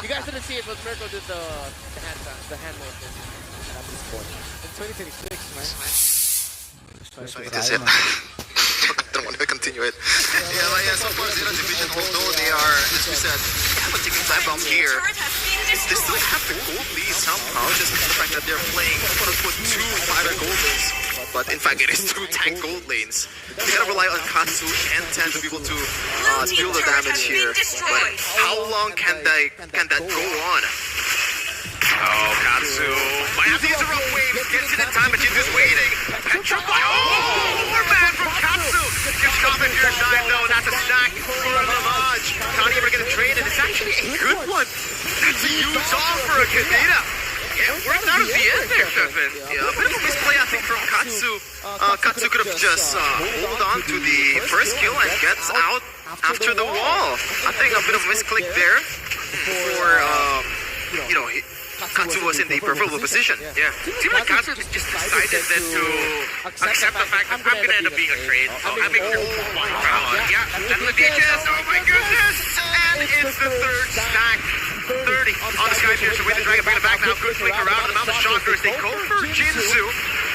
You guys didn't see it, but Mirko did the hand motion at this point. In 2026, man. That's it. Don't want to continue it. Yeah, so far Zeta Division, although they are, as we said, have a ticking time bomb here, they still have the gold lead somehow, just the fact that they're playing quote-unquote 2 fighter gold lanes. But in fact, it is 2 tank gold lanes. They gotta rely on Katsu and Ten to be able to deal the damage here. But how long can that go on? Oh, Katsu might have to use a rough wave. Gets it in time, but she's just waiting. Petrified. Oh, more man from Katsu. Just caught the pure time, though. That's a stack for Lamage. Not able to get it traded. It's actually a good one. That's a huge offer, Kadena. Yeah, it worked out at the end there, Pippin. Yeah, a bit of a misplay, I think, from Katsu. Katsu could have just hold on to the first kill and gets out after the wall. I think a bit of a misclick there for, you know, Katsu was in the preferable position. Yeah. Seems like Katsu just decided then to accept the fact that I'm going to end up being a trade. So I'm being oh my god. Yeah, that's the DHS. Oh my goodness. And it's the third stack. 30 on the Sky Piercer with the Dragon bringing it back now. Good flick around the amount of shockers. They go for Jinsu.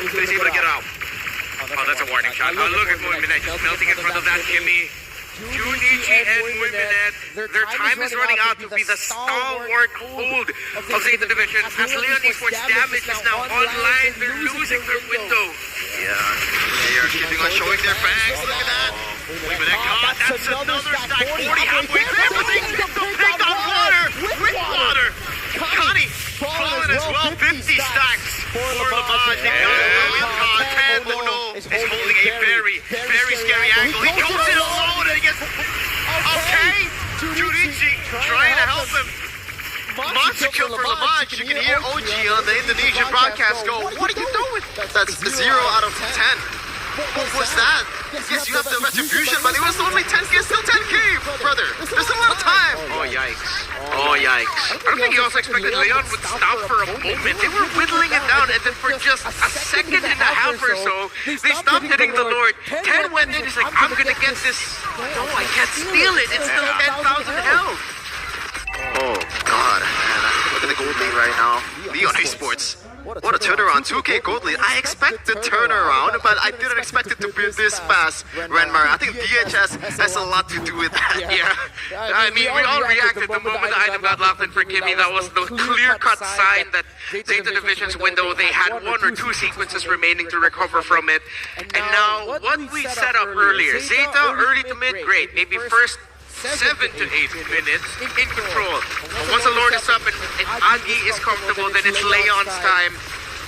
But he's able to get out. Oh, that's a warning shot. Oh, look at Moiminette just melting in front of that Kimmy. Junichi and Moiminette, their time is running out to be the stalwart hold of Zeta Division. As Leon Esports damage is now online, they're losing their window. Yeah, they are keeping on showing their fangs. Look at that. Moiminette caught. That's another stack. 40 halfway there, but they pick on water with water. Connie falling as well. 50 stacks for Lamage. They got a well caught. And Mono is holding a very, very scary angle. He goes in alone and he gets... Okay! Junichi trying to help him. Monster kill for Lamage. You can hear OG on the Indonesian broadcast go, what are you doing? That's 0 out of 10. What was that? Yes, you have the retribution, but it was only 10k, still 10k, brother. There's a lot of time. Oh, yikes. Oh, yikes. I don't think he also expected Leon would stop for a moment. They were whittling it down, and then for just a second and a half or so, they stopped hitting the Lord. 10 went in, he's like, I'm gonna get this. No, I can't steal it. It's still 10,000 health. Oh, God. Man, look at the gold lead right now. Leon Esports. What a turnaround, 2k gold lead. I expect the turnaround, but I didn't expect it to be this fast, Renmar. I think DHS has a lot to do with that. Yeah. I mean, we all reacted the moment the item got locked in for Kimmy. That was the clear-cut sign that Zeta Division's window, they had 1 or 2 sequences remaining to recover from it. And now, what we set up earlier, Zeta, early to mid, great. Maybe first 7 to 8 minutes in control. But once the Lord is up and Agi is comfortable, then it's Leon's time.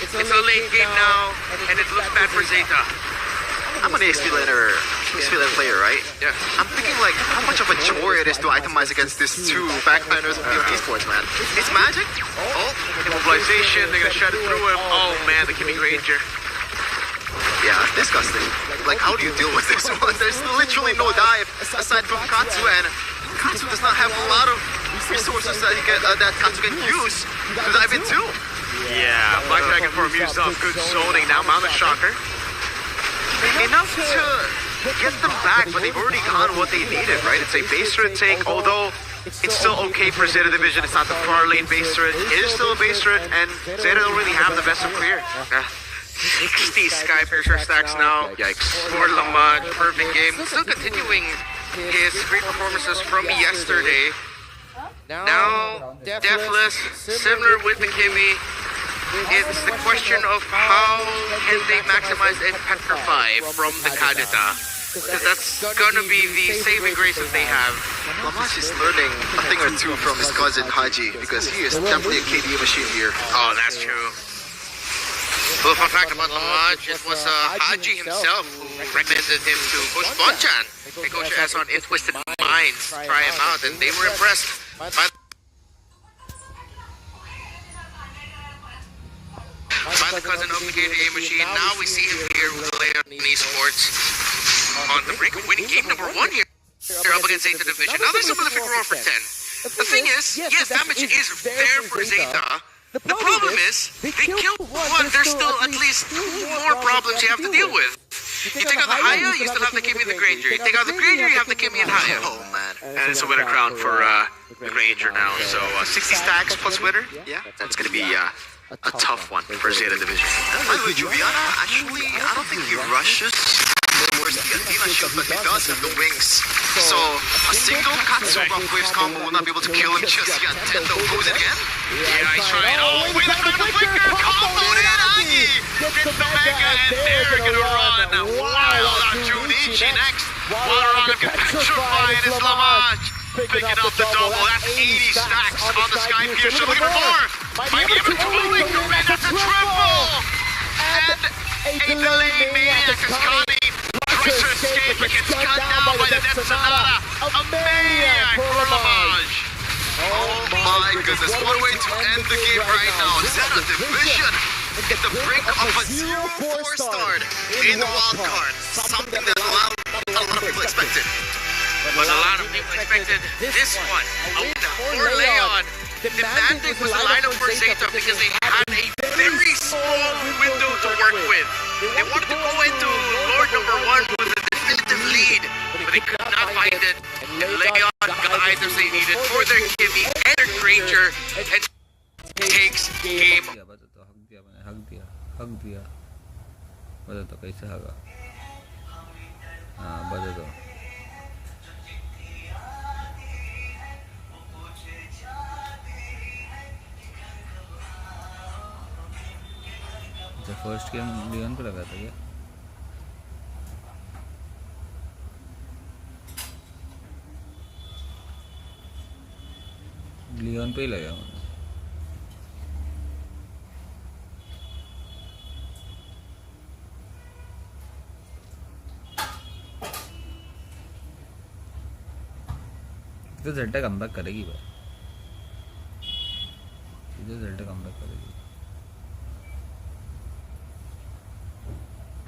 It's a late game now, and it looks bad for Zeta. I'm an XP laner player, right? Yeah. I'm thinking like how much of a chore it is to itemize against these 2 backliners of esports, man. It's magic. Oh, immobilization. They're gonna shut it through him. Oh man, the Kimmy Ranger. Yeah, disgusting. Like, how do you deal with this one? There's literally no dive aside from Katsu, and Katsu does not have a lot of resources that Katsu can use to dive into. Yeah, Black Dragon Form used up. Good zoning now. Mount a Shocker. Enough to get them back, but they've already gotten what they needed, right? It's a base turret take, although it's still okay for Zeta Division. It's not the far lane base turret. It is still a base turret, and Zeta don't really have the best of clear. 60 Sky Piercer stacks now. Yikes. For Lamage, perfect game. Still continuing his great performances from yesterday. Now, Deathless, similar with the Kimmy. It's the question of how can they maximize and petrify from the Kadita. Because that's gonna be the saving grace that they have. Lamage is learning a thing or two from his cousin Haji, because he is definitely a KD machine here. Oh, that's true. Well, fun fact about Lamage, it was Haji himself who recommended him to Coach Bonchan. And Coach has on In Twisted Minds, try him out, and they were impressed by the cousin of the KDA machine. Now we see him here with Leon Esports on the brink of winning game number 1 here. They're up against Zeta Division. Now there's a prolific roar for 10. The thing is, yes, damage is there for Zeta. The problem is, they killed 1, there's still at least 2 more problems you have to deal with. You take out the Haya, you still have the Kimmy and the Granger. You take out the Granger, you have the Kimmy and Haya. Oh man. And it's a winner crown for the Granger now. So 60 stacks plus winner. Yeah, that's gonna be a tough one for Zeta Division. And by the way, Juliana, actually, I don't think he rushes towards the Athena shield, but he does have the wings. So a single Katsu Rough Waves combo will not be able to kill him just yet. Tendo goes it again. Yeah, he's trying. Oh, wait, the flicker! Comboed in, Agi! Gets the Mega, and they're gonna run wild on Junichi next. Waterana can petrify in his Lamage. Picking up the double, that's 80 stacks on the Sky Piercer. Looking for more! Might be able to come in, that's a triple! And a delayed Maniac as Connie tries to escape, but gets cut down by the Death Sonata. A Maniac for Lamage! Oh my goodness, what a way to end the game right now. Zeta Division at the brink of a 0-4 start in the wildcard. Something that a lot of people expected. But a lot of people expected this one. A win for Leon. Demanding was the lineup for Zeta because they had a very small window to work with. They wanted to go into Lord #1 with a definitive lead, but they could not find it. And Leon got the items they needed for their Kimmy and their Granger and takes game. हक दिया बता तो कैसे हगा हाँ बता तो first game Leone पे लगा था क्या लियोन पे ही लगा मैंने तो ज़ेल्टा कमबैक करेगी भाई ये ज़ेल्टा कमबैक करेगी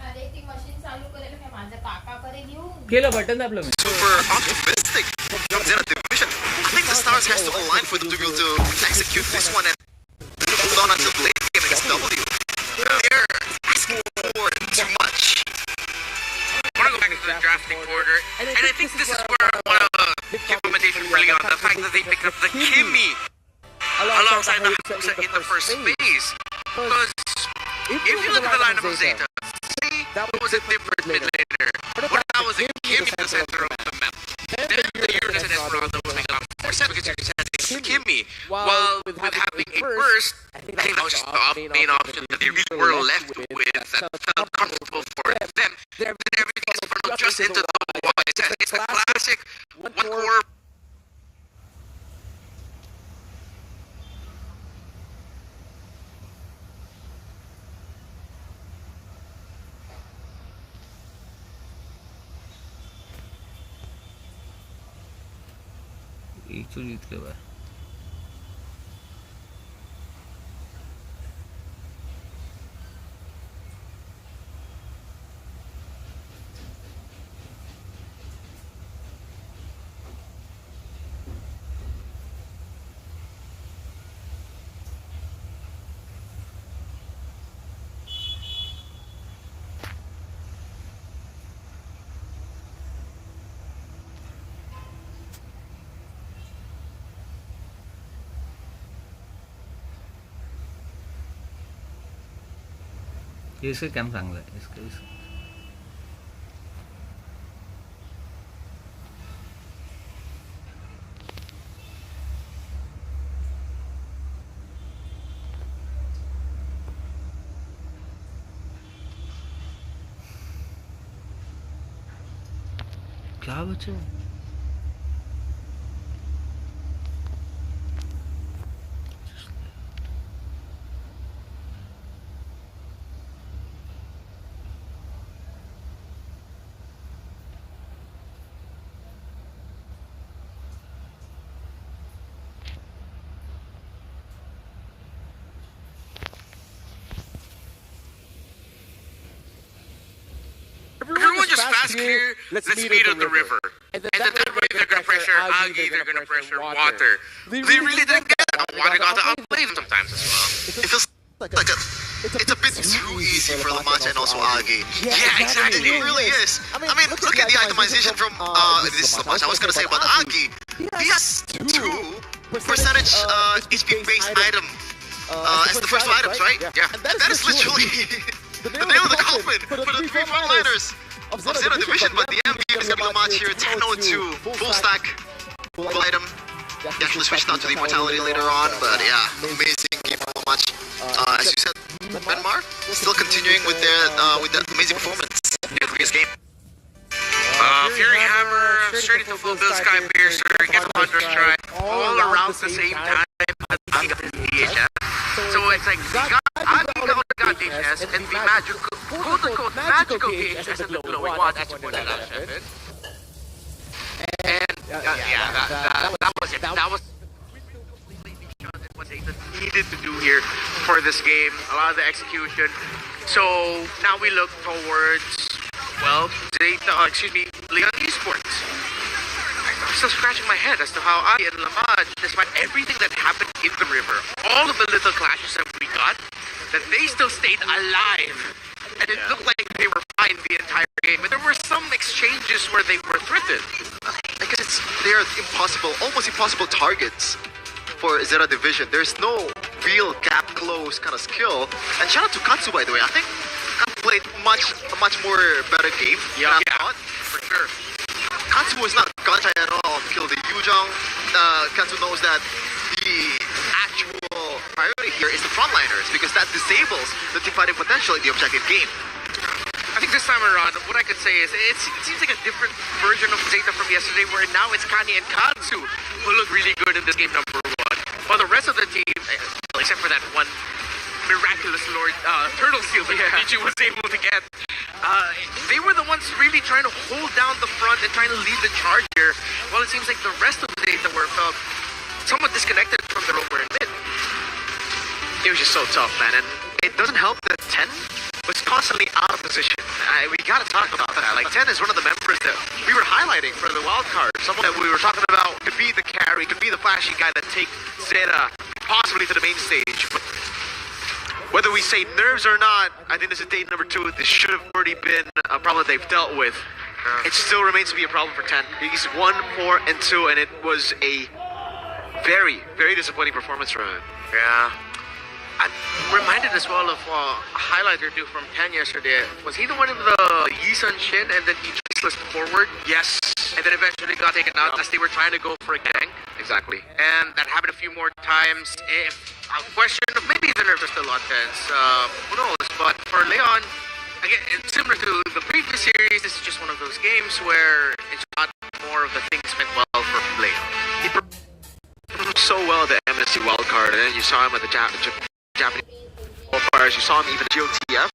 अरे ती मशीन चालू करेल मी माझा काका करे घेऊ केलं बटन दाबलं मी Super optimistic from Zeta Division. I think the stars has to align for them to be able to execute this one and hold on until the late game against W. They're asking for too much. I want to go back into the drafting order, and I think this is where I want to give recommendation really on the fact that they picked up the Kimmy alongside the Hakusa in the first phase. Because if you look at the lineup of Zeta, say that was a different mid laner. What that was a Kimmy in the center of the map. Then the Uranus and Esmeralda will make a lot more sense because you said it's Kimmy. While with having a burst, I think that was just the main option that they really were left with that felt comfortable for them. Then everything is funneled just into the wall. It's a classic one core. एक तो जीत के बाद इसका camp चांगला आहे इसका क्या बचा Everyone just fast clear, let's meet at the river. And then that way they're gonna pressure Agi, they're gonna pressure Water. They really didn't get that. Water got to outplay them sometimes as well. It feels like a it's a bit too easy for Lamach and also Agi. Yeah, exactly. It really is. I mean, look at the itemization from this is Lamach. I was gonna say about Agi. He has 2 percentage HP-based item as the first 2 items, right? Yeah. And that is literally the nail of the coffin for the 3 frontliners of Zero Division. But the MVP is gonna be Lamach here. 10-0-2, full stack, full item. He actually switched out to the Immortality later on, but yeah, amazing game for Lamach. As you said, Benmar still continuing with that amazing performance in the previous game. Fury Hammer, straight into full build Sky Piercer, gets Thunder Strike, all around the same time as Agi got his DHS. So it's like, Agi got DHS, and the magical, quote-unquote, magical DHS and the glowing one, that's what that happened. And, that was it. That was what Zeta needed to do here for this game. A lot of the execution. So now we look towards, well, Leon Esports. I'm still scratching my head as to how Agi and Lamach, despite everything that happened in the river, all of the little clashes that we got, that they still stayed alive. And it looked like they were fine the entire game, but there were some exchanges where they were threatened. I guess they're almost impossible targets for Zero Division. There's no real gap close kind of skill. And shout out to Katsu, by the way. I think Katsu played a much more better game than I thought. For sure. Katsu was not gun shy at all to kill the Yujong. Katsu knows that the actual priority here is the frontliners because that disables the team fighting potential in the objective game. I think this time around, what I could say is it seems like a different version of Zeta from yesterday, where now it's Kani and Katsu who look really good in this game number 1. While the rest of the team, except for that one miraculous Lord Turtle Seal that Michi was able to get, they were the ones really trying to hold down the front and trying to lead the charge here. While it seems like the rest of the Zeta were somewhat disconnected from the rover and mid. It was just so tough, man, and it doesn't help that 10 was constantly out of position. We gotta talk about that. Like, 10 is one of the members that we were highlighting for the wild card. Someone that we were talking about could be the carry, could be the flashy guy that take Zeta possibly to the main stage. But whether we say nerves or not, I think this is day number 2. This should have already been a problem they've dealt with. It still remains to be a problem for 10. He's 1, 4, and 2, and it was a very, very disappointing performance from him. Yeah. I'm reminded as well of a highlight or 2 from 10 yesterday. Was he the one in the Yisun Shin and then he traceless forward? Yes. And then eventually got taken out as they were trying to go for a gang? Exactly. And that happened a few more times. If a question of maybe the nerves are still on tense, who knows? But for Leon, again, it's similar to the previous series. This is just one of those games where it's not more of the things went well for Leon. He performed so well at the MSC wildcard, and then you saw him at the Japanese qualifiers. You saw him even at GOTF.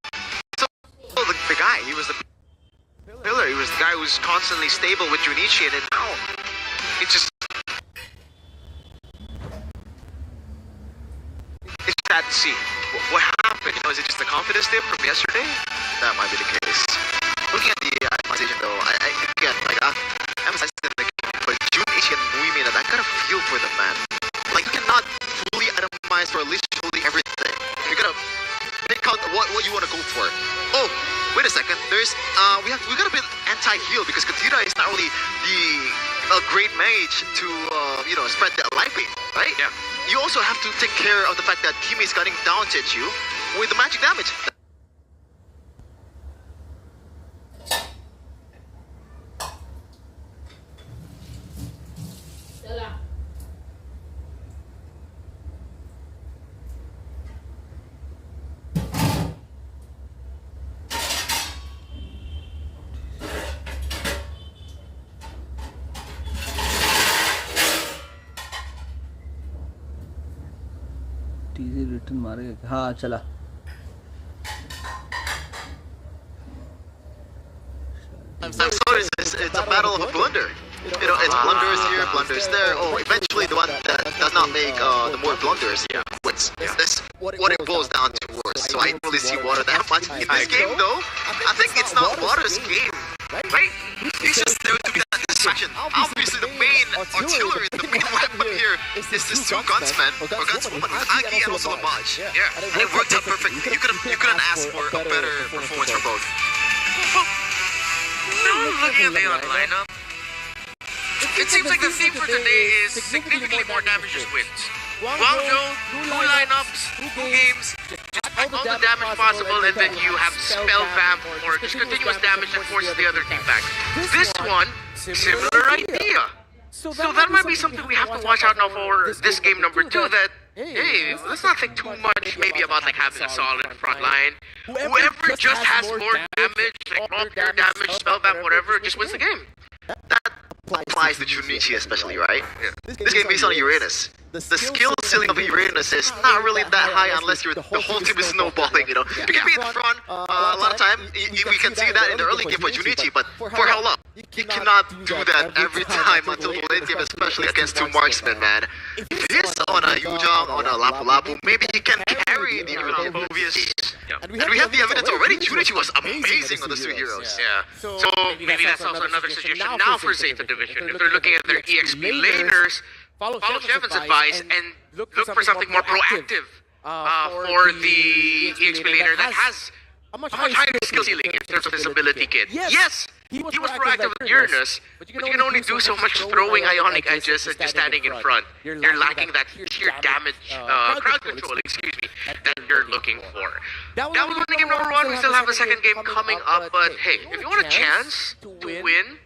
So the guy, he was the pillar. He was the guy who was constantly stable with Junichi, and now it's just it's sad to see. What happened? You know, is it just the confidence dip from yesterday? That might be the case. Looking at the itemization though, I again, like I'm emphasizing the game, but Junichi and Muimi, I gotta feel for them, man. Like, you cannot fully itemize for literally everything. You gotta pick out what you want to go for. Oh, wait a second. There's we got a bit anti-heal because Katira is not only the great mage to spread the life beam, right? Yeah. You also have to take care of the fact that teammates getting down to you with the magic damage. TG return मारेगा क्या? हाँ चला. It's a battle of a blunder. You know, it's blunders here, blunders there. Oh, eventually the one that does not make the more blunders wins. That's what it boils down to. So I don't really see Water that much in this game, though. I think it's not Water's game, right? He's just there to be that question. Obviously, the main artillery, the main weapon here is this two gunsmen, or gunswoman, Agi and also Lamaj. Yeah, and it worked out perfect. You couldn't ask for a better performance for both. Now looking at the lineup, it seems like the theme for today is significantly more damage just wins. Guangzhou, 2 lineups, 2 games, just all the damage possible, and then you have spell vamp or just continuous damage that forces the other team back. This one, similar idea. So that might be something we have to watch out now for this game number 2, that, hey, let's not think too much maybe about like having a solid front line. Whoever just has more damage, like raw pure damage, spell vamp, whatever, just wins the game. That applies to Junichi especially, right? Yeah. This game based on Uranus. The skill ceiling of Uranus is not really that high unless the whole team is snowballing, you know. You can be in front a lot of time, we can see that in the early game for Junichi, but for how long? You cannot do that every time until the late game, especially against 2 marksmen, man. If he's on a Yujong, on a Lapu Lapu, maybe he can carry the obvious. Yeah. And we have the evidence already. Junichi was amazing on the 2 heroes. Yeah. So maybe that's also another suggestion now for Zeta Division. If they're looking at their EXP laners, follow Shevan's advice and look for something more proactive for the EXP laner that has a much higher skill ceiling in terms of his ability kit. Yes, he was proactive with Uranus, but you can only do so much throwing ionic edges and just standing in front. You're lacking that sheer damage, crowd control, that you're looking for. That was winning game number 1. We still have a second game coming up, but hey, if you want a chance to win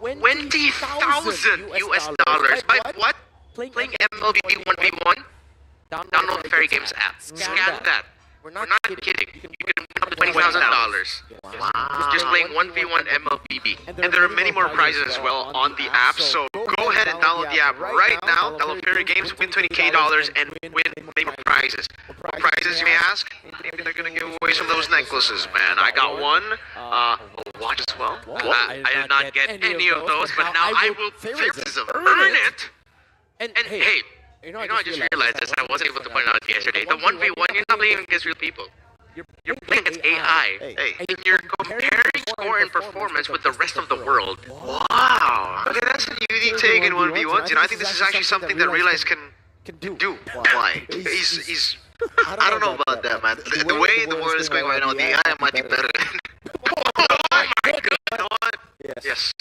20,000 US dollars. By what? Playing MLB 1v1? Download the Fairy Games app. Scan that. We're not kidding. You can win up to $20,000. Wow. Just playing 1v1 MLBB. And there are many more prizes as well on the app, so go ahead and download the app right now. Download Fairy Games, win $20K and win many more prizes. What prizes, you may ask? Maybe they're gonna give away some of those necklaces, man. I got one. A watch as well. I did not get any of those, but now I will earn it. And hey, you know, I just realized this. I wasn't able to point out yesterday. The 1v1, you're not playing against real people. You're playing against AI. Hey, and you're comparing score and performance with the rest of the world. Wow. Okay, that's a unique take in 1v1s. You know, I think this is actually something that Realize can do. Why? He's I don't know about that, man. The way the world is going right now, the AI might be better. Oh my god! You know what? Yes.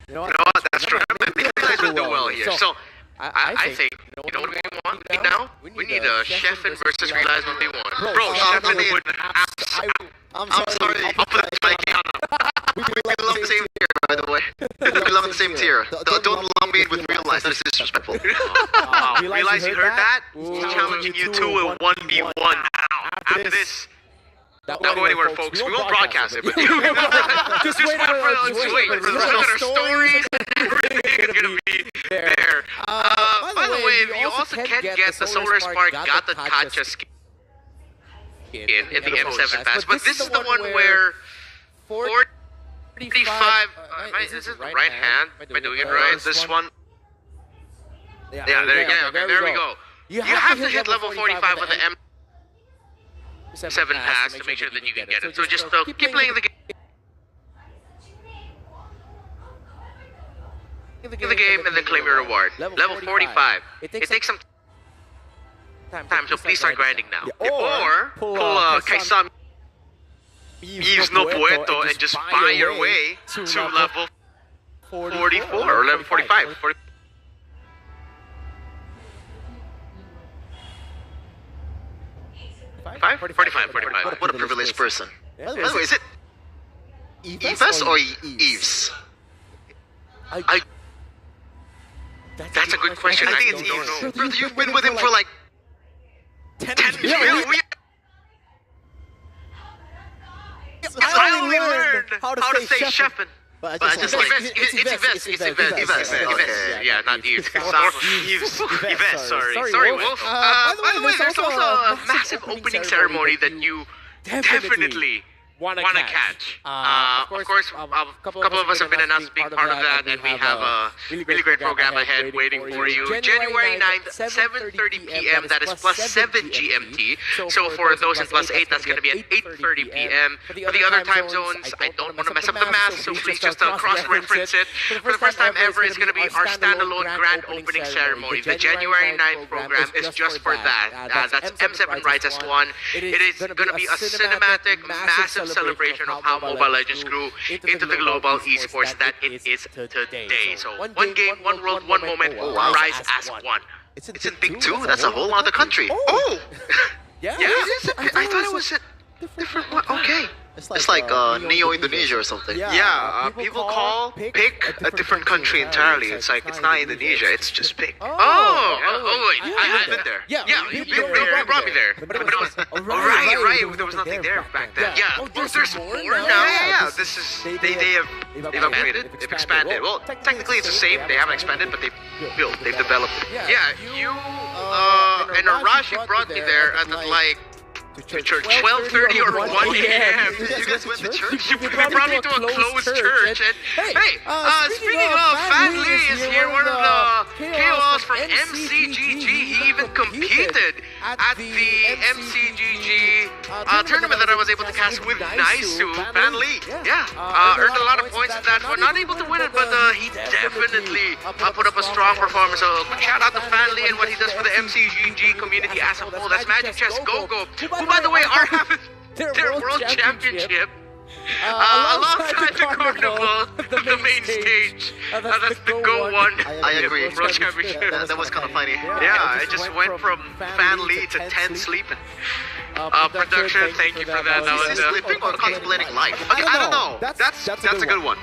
You know what? That's true. Maybe Realize will do well here. So, I think, you know what we want right now? We need a Sheffin versus Realize 1v1. Bro, Sheffin would I'm sorry. I'll put it like we love the same tier, by the way. We love the same tier. Don't lump me in with Realize. That is disrespectful. Realize you heard that? He's challenging you to a 1v1 after this. Don't go anywhere, folks. We won't broadcast it, but just wait for our stories. Everything is gonna be there. By the way, you also can get the Solar Spark, got the Kacha skin in the M7 pass, but this is the one where 45. Is it the right hand? Am I doing it right? This one. Yeah, there you go. Okay, there we go. You have to hit level 45 with the M7 pass to make sure that you can get it. So just keep playing the game. In the game and then claim your reward. Level 45. It takes some time, so please start grinding now. Or pull Kaisam Yves no Pueto and just buy your way to level 44 or level 45. 45. What a privileged person. By the way, is it Yves or Yves? That's a good question. I think it's Yves. Brother, you've been with him for like 10 years. I only learned how to say Sheffin. But I just like it's Yves. Yeah, not Yves. Yves. Sorry, Wolf. By the way, there's also a massive opening ceremony that you definitely wanna catch. Of course, a couple of us have been announced being part of that, and we have a really great program ahead waiting for you. January 9th, 7:30 p.m. That is plus 7 GMT. So for those in plus 8, that's going to be at 8:30 p.m. For the other time zones, I don't want to mess up the math, so please just cross-reference it. For the first time ever, it's going to be our standalone grand opening ceremony. The January 9th program is just for that. That's M7 Rides S1. It is going to be a cinematic, massive celebration of how Moba Legends grew into the global esports that it is today. So one game, one world, one moment, rise as one. It's in Big 2? That's a whole other country. Oh! Yeah. I thought it was a different one. Okay. It's like Neo Indonesia or something. Yeah, people pick a different country entirely. It's like, it's not Indonesia, it's just pick. Wait, I've been there. Yeah, you brought me there. But it was, right, there was nothing there back then. Yeah, Oh, there's there's more more now. Yeah, this is, they've upgraded, they've expanded. Well, technically it's the same, they haven't expanded, but they've built, they've developed it. Yeah, you, and Arashi brought me there at like, To church. 12:30 or 1 a.m. You guys went to church? You brought me to a closed church. And hey, speaking of, Fan Lee is here, one of the KOLs from MCGG. He even competed at the MCGG tournament that I was able to cast with Naisu. Fan Lee, earned a lot of points in that one. Not able to win it, but he definitely put up a strong performance. So quick shout out to Fan Lee and what he does for the MCGG community as a whole. That's Magic Chess Go-Go, who, by the way, are having their World Championship alongside the Carnival, the main stage. That's the Go One. I agree. World Championship. That was kind of funny. Yeah, it just went from Fan Lee to 10 sleeping. Production, thank you for that. That was Sleeping or contemplating life? Okay, I don't know. That's a good one.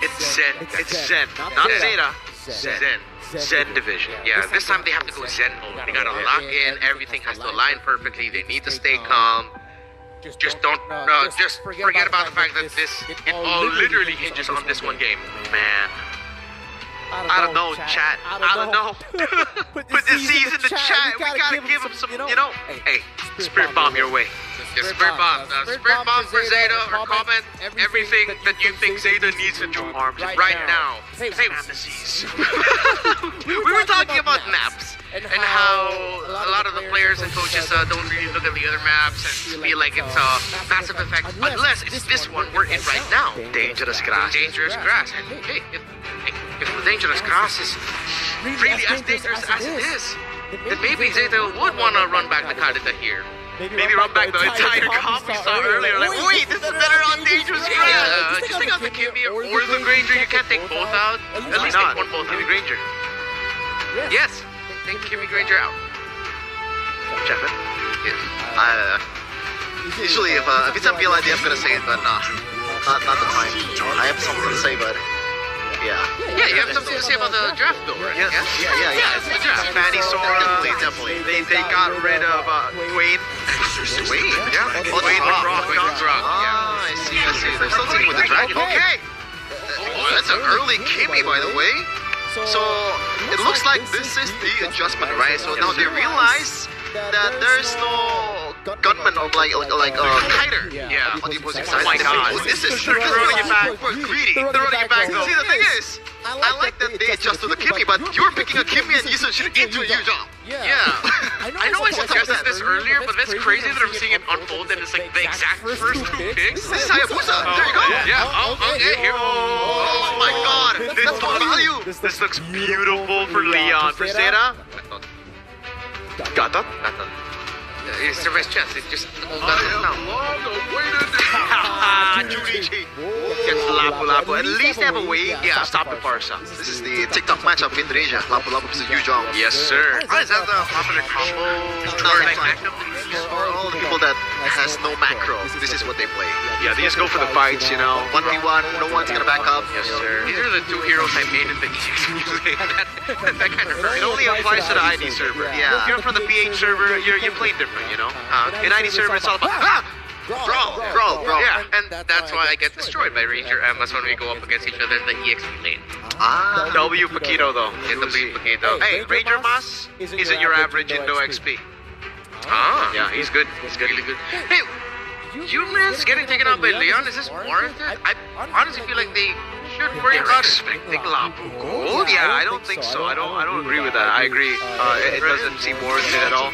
It's Zen. It's Zen. Not Zeta. Zen. Zen division. Yeah, this time they have to go Zen mode. They gotta lock in, everything has to align perfectly, they need to stay calm. Just don't, just forget about the fact that it all literally hinges on this one game. Man. I don't know, chat. I don't know. Put the Z's in the chat. We gotta give him some, Hey, Spirit Bomb your way. Yeah, Spirit Bomb. Spirit Bomb for Zeta, or comment everything that you think Zeta needs in your arms right now. Say fantasies. We were talking about maps and how a lot of the players and coaches don't really look at the other maps and feel like it's a massive effect, unless it's this one we're in right now. Dangerous grass. Dangerous grass. And hey, if the dangerous grass is really as dangerous as it is, then maybe Zeta would want to run back the Kadita here. Maybe run back the entire comp we saw earlier. Like, wait, this is better on dangerous grass. Yeah, just take out the Kimmy or the Granger. You can't take both out. At least take one both Kimmy Granger. Yes, take Kimmy Granger out. Chapin? Yes. Usually if it's a real idea, I'm gonna say it, but nah. Not the time. I have something to say, but yeah. Yeah, you have something to say about the draft though, right? Yeah. It's the draft. Fanny Sora. Definitely. They got rid of Dwayne. Wait. Yeah. Dwayne McGraw. Ah, I see. They're still taking with the dragon. Okay. That's an early Kimmy, by the way. So it looks like this is the adjustment, right? So now they realize that there's no gunman or like kiter on the opposing side. Oh my god. This is They're running it back. We're greedy. They're running it back though. See, the thing is, I like that they adjusted the Kimmy, but you're picking a Kimmy and you should into a huge jump. Yeah. I know I suggested this earlier, but that's crazy that I'm seeing it unfold and it's like the exact first two picks. This is Hayabusa. There you go. Yeah. Okay. Here. Oh my god. That's full value. This looks beautiful for Leon. For Zeta. Got that? It's the best chance. It just hold on now. Junichi gets Lapu-Lapu. At least they have a way to stop the Barca. This is the TikTok matchup in Indonesia. Lapu-Lapu versus Yujong. Yes, sir. Is that the popular combo? Or like for all the people that has no macro, this is what they play. Yeah, they just go for the fights, 1v1, no one's gonna back up. Yes, sir. These are the two heroes I made in the that kind of hurt. It only applies to the ID server. If you're from the PH server, you're playing different, In ID server, it's all about brawl. Yeah, and that's why I get destroyed by Ranger Emmas when we go up against each other in the EXP lane. W Paquito though. W Paquito. Hey, Ranger Mas isn't your average Indo XP. Yeah, he's good. He's really good. Hey, Humans getting taken out by Leon, is this warranted? I honestly feel like they should worry about expecting Lapu gold. Yeah, I don't think so. I don't agree with that. I agree. It doesn't seem warranted at all.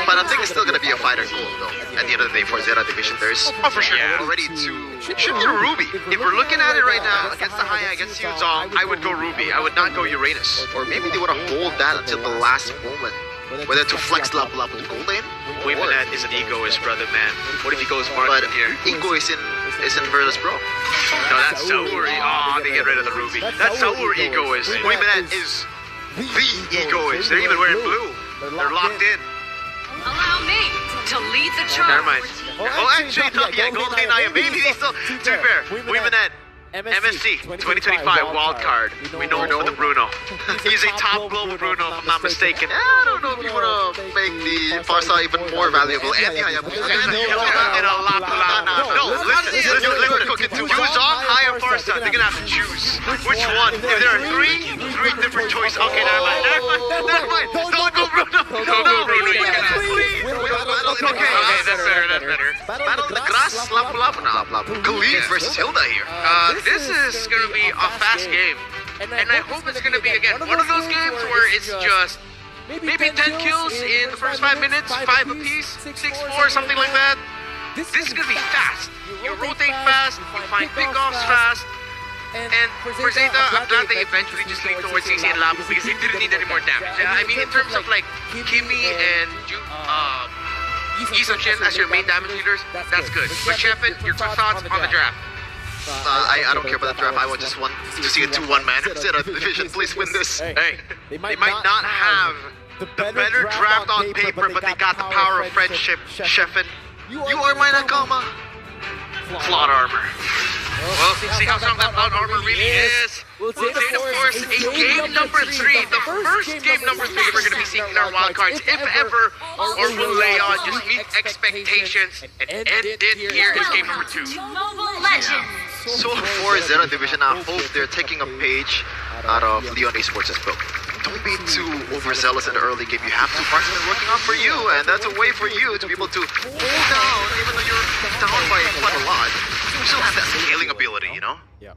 But I think it's still gonna be a fighter goal though. At the end of the day, for Zeta Division, there's for sure. already two. Should be a Ruby. If we're looking at it right now, against the Haya, against Yuzong, I would go Ruby. I would not go Uranus. Or maybe they would have hold that until the last moment. Whether to flex Lapu Lapu to gold lane. Waymanet is an egoist, brother, man. What if he goes But market here? Ego isn't Verla's bro. No, that's Sauri. Oh, they get rid of the Ruby. That's Saur egoist. Waymanet is the egoist. They're even wearing blue. They're locked in. Allow me to lead the charge. Never mind. Oh, actually, no, yeah, Gold Lane I am. Maybe they still, to be fair, Waymanet, MSC 2025 wildcard. We know the Bruno. He's a top global Bruno, if I'm not mistaken. I don't know if you want to make the Farsa even more valuable. And the Hayabusa. And a Lapu Lapu. No, listen, let me cook it. Yuzong, Haya, Farsa. They're gonna have to choose. Which one? If there are three different choices. Okay, never mind. Don't go Bruno. Don't go Bruno. You can please. Okay, that's better. Battle in the grass, Lapu Lapu. Nah, Lapu. Khalid versus Hilda here. This is going to be a fast game. And I hope it's going to be, again, one of those games where it's just maybe 10 kills in the first 5 minutes, 5 apiece, 6-4, something like that. This is going to be fast. You rotate fast, you find pickoffs fast. And for Zeta, I'm glad they eventually just leaned towards CC and Lapu because they didn't need any more damage. I mean, in terms of like Kimi and Yisoo Shin as your main damage leaders, that's good. But Shepard, your quick thoughts on the draft? I don't care about that draft. I just want to see a 2-1 man. Zeta Division, please win this. Hey, they might not have the better draft on paper, but they got the power of friendship. Sheffin, you are my Nakama. Plot armor. Well, see how strong that plot armor really is. We'll take, of course, a game number 3. The first game number 3 we're going to be seeing in our wildcards, if ever, or will Leon just meet expectations and end it here in game number 2. Moba Legends. So for Zeta Division, I hope they're taking a page out of Leon Esports' book. Don't be too overzealous in the early game. You have to parts been working on for you, and that's a way for you to be able to hold down, even though you're down by quite a lot. You still have that scaling ability, you know? Yeah.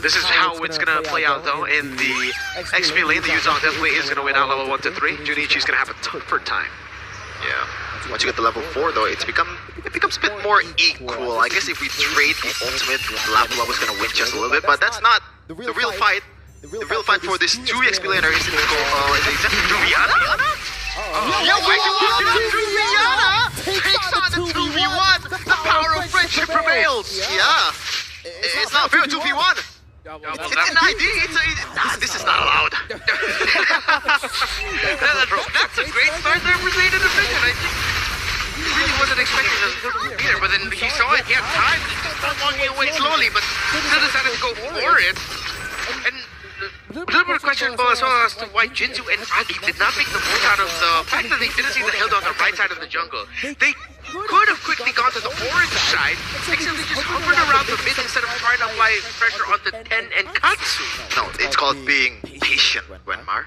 This is how it's gonna play out though. In the XP lane, the Yuzong definitely is gonna win out level 1 to 3. Junichi's gonna have a tougher time. Yeah. Once you get to level 4 though, it becomes a bit more equal. I guess if we trade the ultimate, Lapu Lapu is gonna win just a little bit, but that's not the real fight. The real fight for this 2 XP laner is gonna go, is it Juviana? Yeah, why Juviana takes on the 2v1. The power of friendship prevails. Yeah. It's not fair, 2v1. It's an ID. This is not allowed. That's a great start there for Zeta Division. I think he really wasn't expecting this either, but then he saw it. He had time. He just started walking away slowly, but still decided to go for it. And a little bit of question as well as to why Jinzu and Agi did not make the most out of the fact that they didn't see the Hilda on the right side of the jungle. They could have quickly gone to the orange side, except they just hovered around the mid instead of trying to apply pressure onto Ten and Katsu. No, it's called being patient, Wenmar.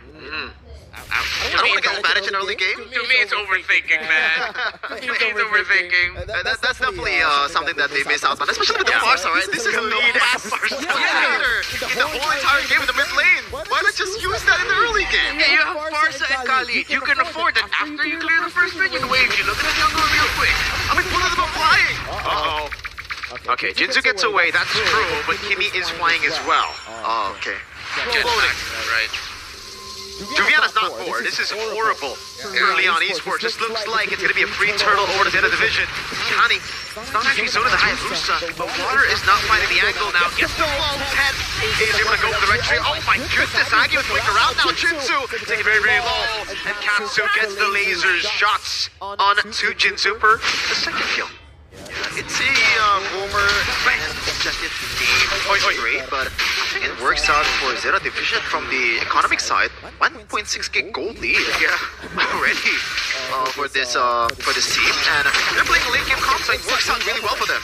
I don't want to get advantage in early game. To me, it's overthinking, man. It's overthinking. That's definitely something that they miss out on, especially with the Farsa, right? This is a lead ass Farsa in the whole entire game in the mid lane. Why not just use that in the early game? Yeah, you have Farsa and Khalid. You can afford that after you clear the first minion wave, you look at the jungle real quick. I mean, both of them are flying. Uh-oh. Okay, Jinzu gets away, that's true, but Kimi is flying as well. Oh, okay. Floating. Right. Juviana's not forward. This is horrible. Early on esports, this looks like it's going to be a free turtle over to the end of the division. Kani, it's not actually so to the Hayabusa, but Water is not finding the angle now. Gets the flow, 10. He's able to go for the right tree. Oh my goodness, Agi was quick around now. Jinzu taking very, very low. And Katsu gets the laser shots on to Jinzu for the second kill. It's a Homer objective team great, but I think it works out for Zeta Division from the economic side. 1.6k gold lead, yeah, already for this team, and they're playing late game comp, so it works out really well for them.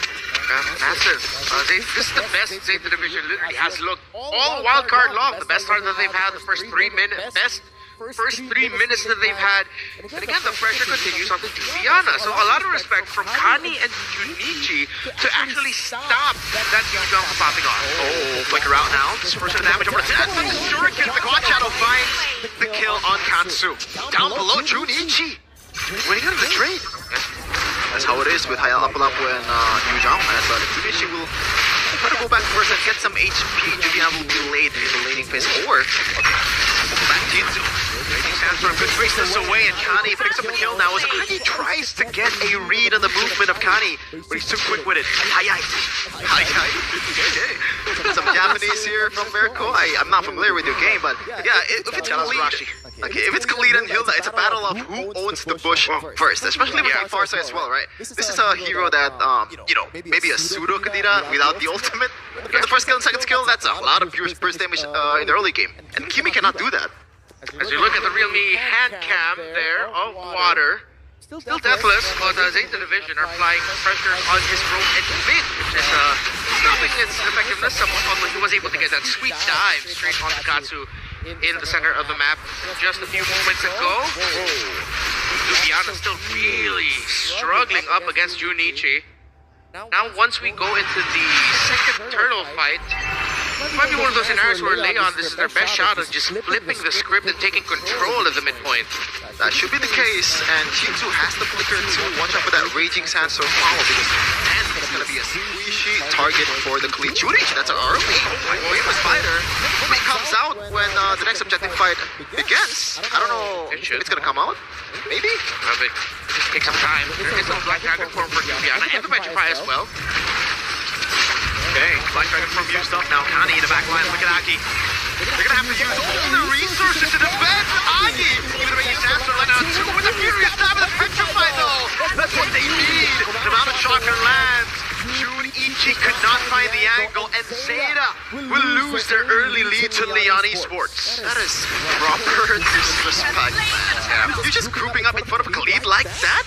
Massive. This is the best Zeta Division literally has looked all wildcard long. The best start that they've had the first 3 minutes, best first 3 minutes that they've had. And again, the pressure continues on the Juliana. So a lot of respect from Kani and Junichi to actually stop that Yujong from popping off. Oh, flicker out now. This person damage over to that. But the Shuriken, the Quad Shadow finds the kill on Katsu. Down below, Junichi winning out of the trade. That's how it is with Haya Apalap when Yujong, as Junichi will try to go back first and get some HP. Juliana will be late in the laning phase, or go back to Yinzu. Sandstorm could trace this away, and Kani picks up the kill now as Kani tries to get a read on the movement of Kani, but he's too quick with it. Hi. Some Japanese here from Merco. I'm not familiar with your game, but yeah, if it's Khalid and Hilda, it's a battle of who owns the bush first, especially with Farsa as well, right? This is a hero that, maybe a pseudo Kadira without the ultimate. The first kill and second skill, that's a lot of pure burst damage in the early game. And Kimi cannot do that. As you look at the Realme hand cam there of water, still deathless, but Zeta Division are flying pressure on his rope and mid, which is stopping its effectiveness somewhat, although he was able to get that sweet dive straight onto Katsu in the center of the map just a few moments ago. Luciana still really struggling up against Junichi. Now once we go into the second turtle fight, it might be one of those scenarios where Leon, this is their best shot of just flipping the script and taking control of the midpoint. That should be the case, and Shinzu has the flicker to watch out for that Raging Sandstorm follow, because then it's going to be a squishy target for the Khalid. Junichi, that's an early famous fighter. When it comes out when the next objective fight begins, I don't know if it's going to come out. Maybe? But just take some time. There is no Black Dragon form for Juliana and the Petrify as well. Okay, Black Dragon form used up now. Kani in the back line, look at Aki. They're gonna have to use all their resources to defend Aki. Even if they use Sandstorm right now, two with a furious stab of the Petrify though. That's what they need. The amount of shocker lands. Junichi could not find the angle, and Zeta will lose their early lead to Leon Esports. That is proper disrespect, man. Yeah. You're just grouping up in front of Khalid like that?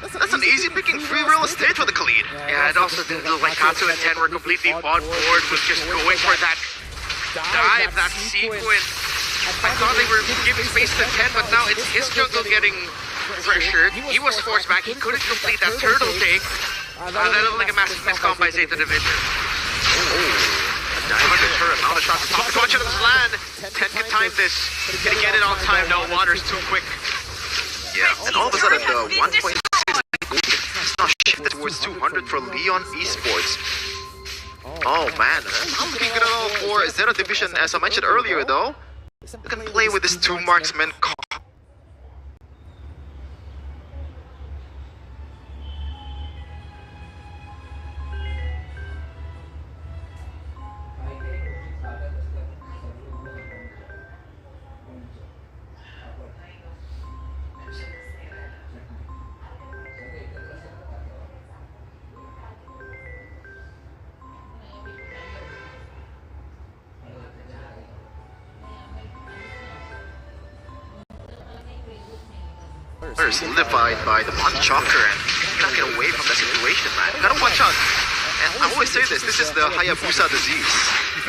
That's an easy picking free real estate for the Khalid. Yeah, it also didn't look like Katsu and Ten were completely on board with just going for that dive, that sequence. I thought they were giving space to Ten, but now it's his jungle getting pressured. He was forced back. He couldn't complete that turtle take. That looked like a massive miscom by Zeta Division. Dive on the turret, now the shots top. Watch out of this land. Ten can time this. Can he get it on time? No, water's too quick. Yeah, and all of a sudden the 1.6 is now shifted towards 200 for Leon Esports. Oh man, I'm looking good at all for Zeta Division, as I mentioned earlier though. You can play with this two marksman solidified by the Mon Choker, and you cannot get away from that situation, man. You gotta watch out. And I always say this is the Hayabusa disease.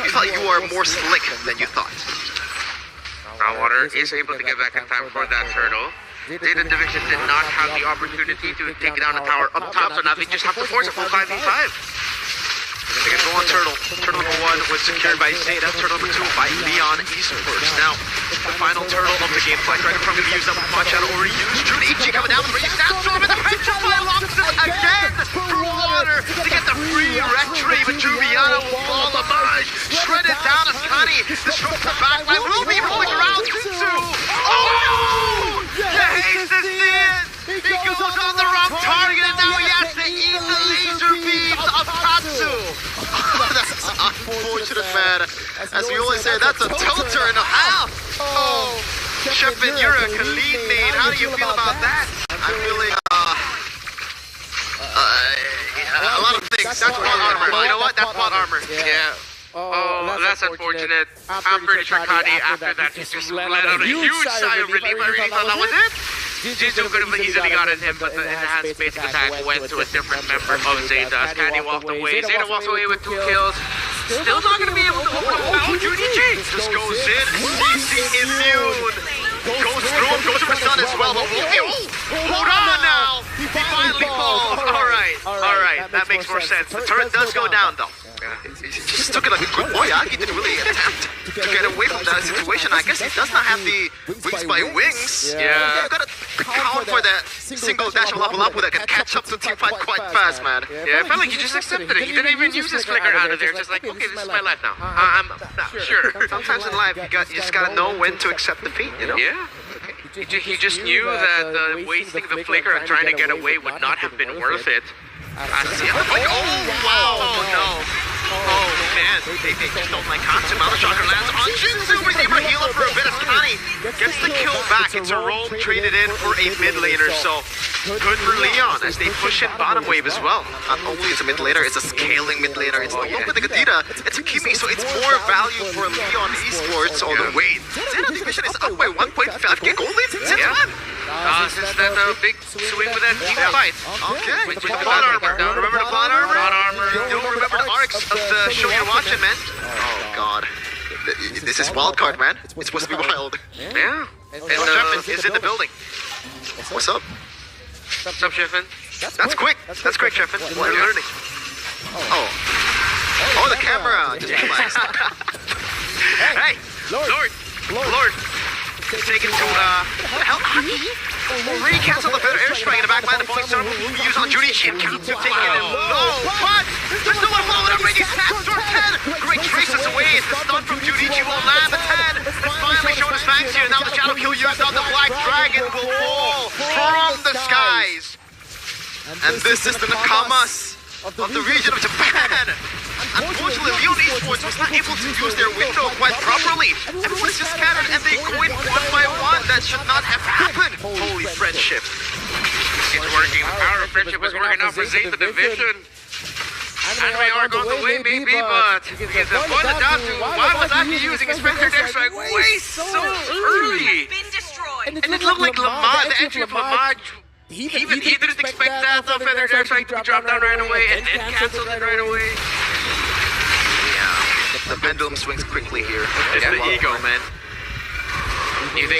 You thought you are more slick than you thought. Water is able to get back in time for that turtle. Zeta Division did not have the opportunity to take down the tower up top, so now they just have to force a full 5v5. They can go on turtle. Turtle number 1 was secured by Zeta. Turtle number 2 by Leon Esports. Now, the final turtle of the game. Black Dragon from the used up. Punch out already used. Junichi coming down with the Sandstorm, and the Petrify locks him again for water to get the free retry. But Juliana will fall homage. Shredded down as Kani disrupts the backline. Will be rolling around. Jutsu. Oh! Yes, this is. He goes on the wrong target, and now he has to eat the laser beams of Katsu. That's unfortunate, man. As we always say, that's a tilter and a half. Oh, Shepin, you're a Khalid main. How do you feel about that? I'm feeling, a lot of things. That's plot armor. You know what? That's plot armor. Yeah. Oh, that's unfortunate. I'm pretty sure Kani, after that, just let out a huge sigh of relief. I really thought that was it. Jinju could have easily gotten him, but the enhanced basic attack went to a different member of Zeta. As Kani walked away, Zeta walks away with 2 kills. Still not going to be able to open up now. Junichi just goes in. Easy immune. Goes through him, goes for the stun as well, but Wolfie, hold on now! He finally falls! Alright, that makes more sense. The turret does go down though. He just took it like a good boy. He didn't really attempt to get away from that situation. I guess he does not have the wings by wings. Yeah. You've got to count for that single dash of level up that can catch up to team fight quite fast, man. Yeah, I felt like he just accepted it. He didn't even use his flicker out of there. Just like, okay, this is my life now. I'm sure. Sometimes in life, you just gotta know when to accept defeat, you know? Yeah. He just knew that wasting the flicker and trying to get away would not have been worth it. Wow! Oh no! Oh man, they just don't like Katsu. Mother Shocker lands on Jinsu. He's able to heal up for a bit as Kani gets the kill back. It's a roll traded in for a mid laner, so good for Leon as they push in bottom wave as well. Not only is a mid laner, it's a scaling mid laner. It's no longer the Gadita, it's a Kimi, so it's more value for Leon Esports all the way. Zeta division is up by 1.5k gold lead since when? Since that big swing with that team fight. Okay. With the plot armor. Remember the plot armor? Plot armor. You don't remember the arcs of the show you're watching, man? Oh god. This is wild card, man. It's supposed to be wild. Yeah. And Sheffin is in the building. What's up? What's up, Sheffin? That's quick. That's quick, Sheffin. We're learning. Oh, the camera just relaxed. Hey, Lord. Take it to, what the hell? Recancel the better airstrike in the back line. The point start use on Junichi and Katsu taking it low. But there's no one following up. He taps towards 10. Great traces away. The stun from Junichi will land the 10. It's finally shown his fangs here. Now the shadow kill used on the Black Dragon will fall from the skies. And this is the Nakamas of the region of Japan. Unfortunately, Leon Esports was not able to use their window quite properly. Everyone's just scattered and they go in one by one. That should not have happened. Holy friendship. It's working. The power of friendship is working out for Zeta Division. And we are going the way, maybe, but the point it down to why was Aki using his Spencer deck strike way so early? Been destroyed. And it looked like Lamar, the entry of Lamar. He didn't expect that feather dash strike to be dropped down right away and then canceled it right away. The pendulum swings quickly here. It's the ego, man. You think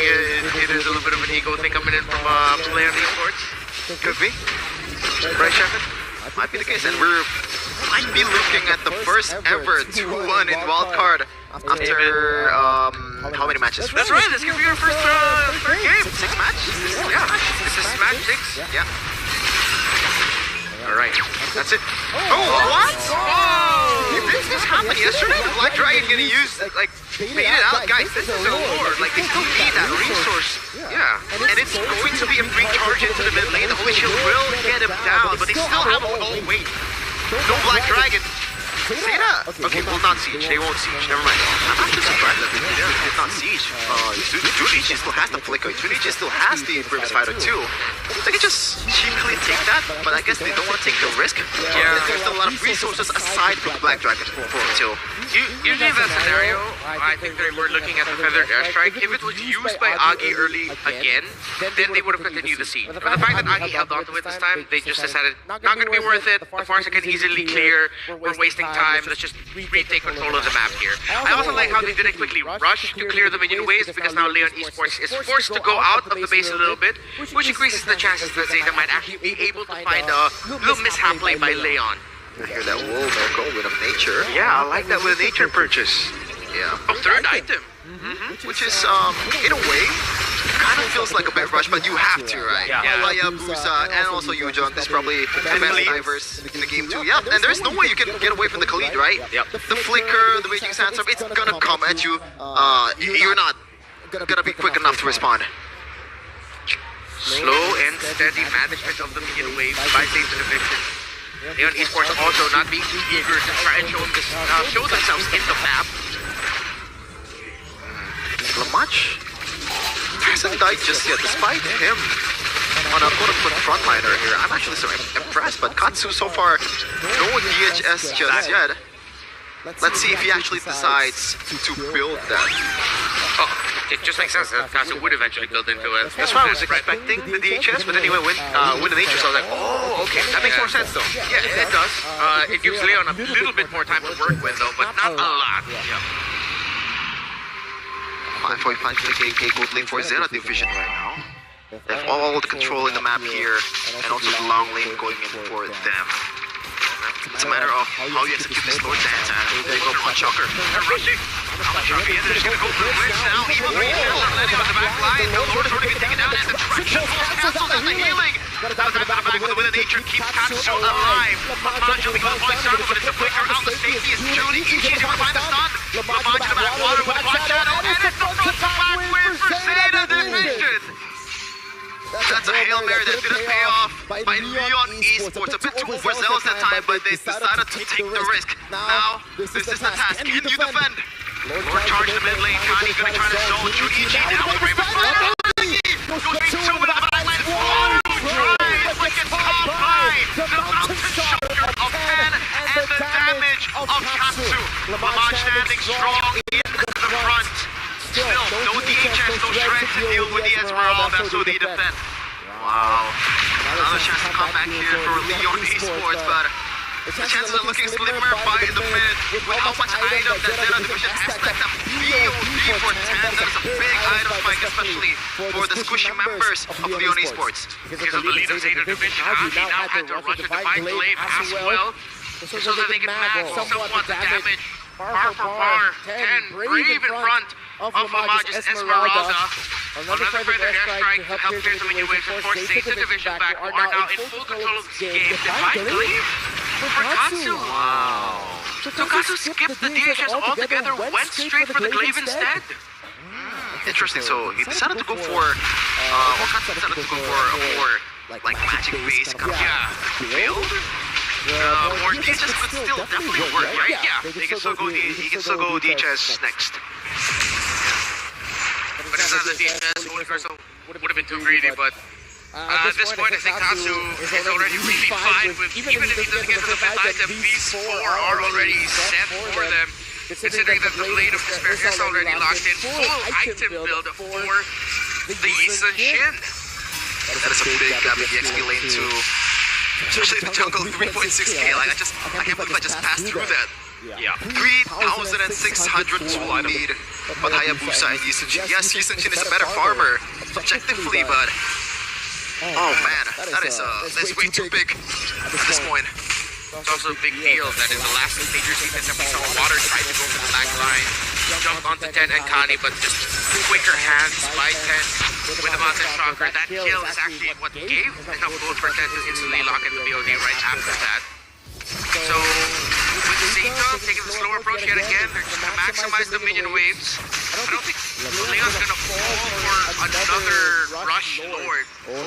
it is a little bit of an ego thing coming in from Play on Esports? Could be. Right, Sheffin? Might be the case, and might be looking at the first ever 2-1 in wildcard after how many matches? That's right, this could be our first third game. 6 matches? Yeah, this is match 6. Yeah. Alright, that's it. Oh, what? Oh! Did this happen yesterday? The Black Dragon getting used, like, made it out. Guys, this is a lord. Like, they still need that resource. Yeah. And it's going to be a free charge into the mid lane. The Holy Shield will get him down, but they still have a whole wait. No Black Dragon. Zeta? Okay, well, not siege. They won't siege. Never mind. I'm actually surprised that they did not siege. Junichi still has the flicker. Junichi still has the Brim's Fighter too. They can just cheaply take that, but I guess they don't want to take the risk. Yeah. There's still a lot of resources aside from the Black Dragon for him too. Usually in that scenario, I think they were looking at the feathered airstrike. If it was used by Agi early again, then they would have continued the siege. But the fact that Agi held onto it this time, they just decided, not going to be worth it. The Farsa can easily clear. We're wasting time. Let's just retake control of the map here. I also like how they didn't quickly rush to clear the minion waves because now Leon Esports is forced to go out of the base a little bit, which increases the chances that Zeta might actually be able to find a little mishap play by Leon. I hear that wolf go with a nature. Yeah, I like that with a nature purchase. Yeah. A third item. Which is, in a way, kind of feels like a bit rushed, but you have to, right? Yeah. Paya, Busa, and also Yujong. This is probably the best divers in the game too. Yeah, and there's no way you can get away from the Khalid, right? Yep. The flicker, the raging sandstorm, it's gonna come at you. You're not gonna be quick enough to respond. Slow and steady management of the minion wave by Zeta Division. Leon Esports also not being too eager to try and show themselves in the map. Lamach hasn't died just yet, despite him on a quote-unquote frontliner here. I'm actually so impressed, but Katsu so far, no DHS just yet. Let's see if he actually decides to build that. Oh, it just makes sense that Katsu would eventually build into it. That's why I was expecting the DHS, but anyway, win the nature, so I was like, oh, okay, that makes more sense though. Yeah, it does. It gives Leon a little bit more time to work with though, but not a lot. Yeah. 5.5k gold lane for Zera division right now. They have all the control in the map here, and also the long lane going in for them. It's a matter of how you execute this Lord dance, and they go punch Shocker. They're rushing. Shocker, yeah, they're just gonna go for the blitz now. Even though he's landing on the back line, the Lord's already been taken down, and the traction force cancels out the healing. Gotta back to the back with the Will of Nature, keeps Katsu alive. Lamont jumping on the point circle, but it's a flicker out. The safety is truly easy to find the stun. Lamont in the back water with a quad shadow, and it's the front to back win for Zeta Division. That's a Hail Mary that didn't pay off by Leon Esports. A bit too overzealous that time, but they decided to take the risk. Now, this is the task. Can you defend? Lord charge the mid lane. Kani gonna try to zone. Junichi now with Raven Fire. Goes beat two with the back line. Oh, tries like it's top line. The mountain shocker of 10 and the damage of Katsu. Lamont standing strong in the front. Still, no DHS, no Shred to deal with the Esmeralda, that's who they defend. Wow. Another chance to come back here for Leon Esports, but the chances are looking slimmer by the mid. With how much item that Zeta Division has left, a POD for 10, that is a big item spike, especially for the squishy members of Leon Esports. Because of the lead of Zeta Division, he now had to rush a Divine Glaive as well, so that they can match somewhat the damage. Bar for bar, 10 brave in front of Lamage's Esmeralda. Another further airstrike to help clear the minion waves and force Zeta Division back, who are now in full control of this game. Divine Glaive for Katsu. Wow. So Katsu skipped the DHS altogether, went straight for the Glaive instead. Interesting, so he decided to go for, or Katsu decided to go for a more, like magic-based kind of build. More DHS could still definitely work, right? Yeah, he can still go DHS next. But it's not the DHS, Universal would have been too greedy, but at this point I think Katsu is already really fine with, even if he doesn't get to the mid item, these 4 are already set for them. Considering that the Blade of Despair is already locked in, full item build for the Yisun Shin. That is a big gap in the XP lane too. Especially the jungle 3.6k, like I can't believe I just passed through that. Yeah. 3,600 lead. But Hayabusa and Yisun Shin. Yes, Yisun Shin is a better farmer, objectively, but oh man, that's way too big at this point. It's also a big deal that in the last major sequence that we saw Water try to go for the back line, jump onto 10 and Kani, but just quicker hands by 10 with the Mountain Shocker. That kill is actually what gave enough gold for 10 to instantly lock in the BOD right after that. So, with Zeta taking the slower approach yet again, they're just gonna maximize the minion waves. I don't think Leon's gonna fall for another rush Lord.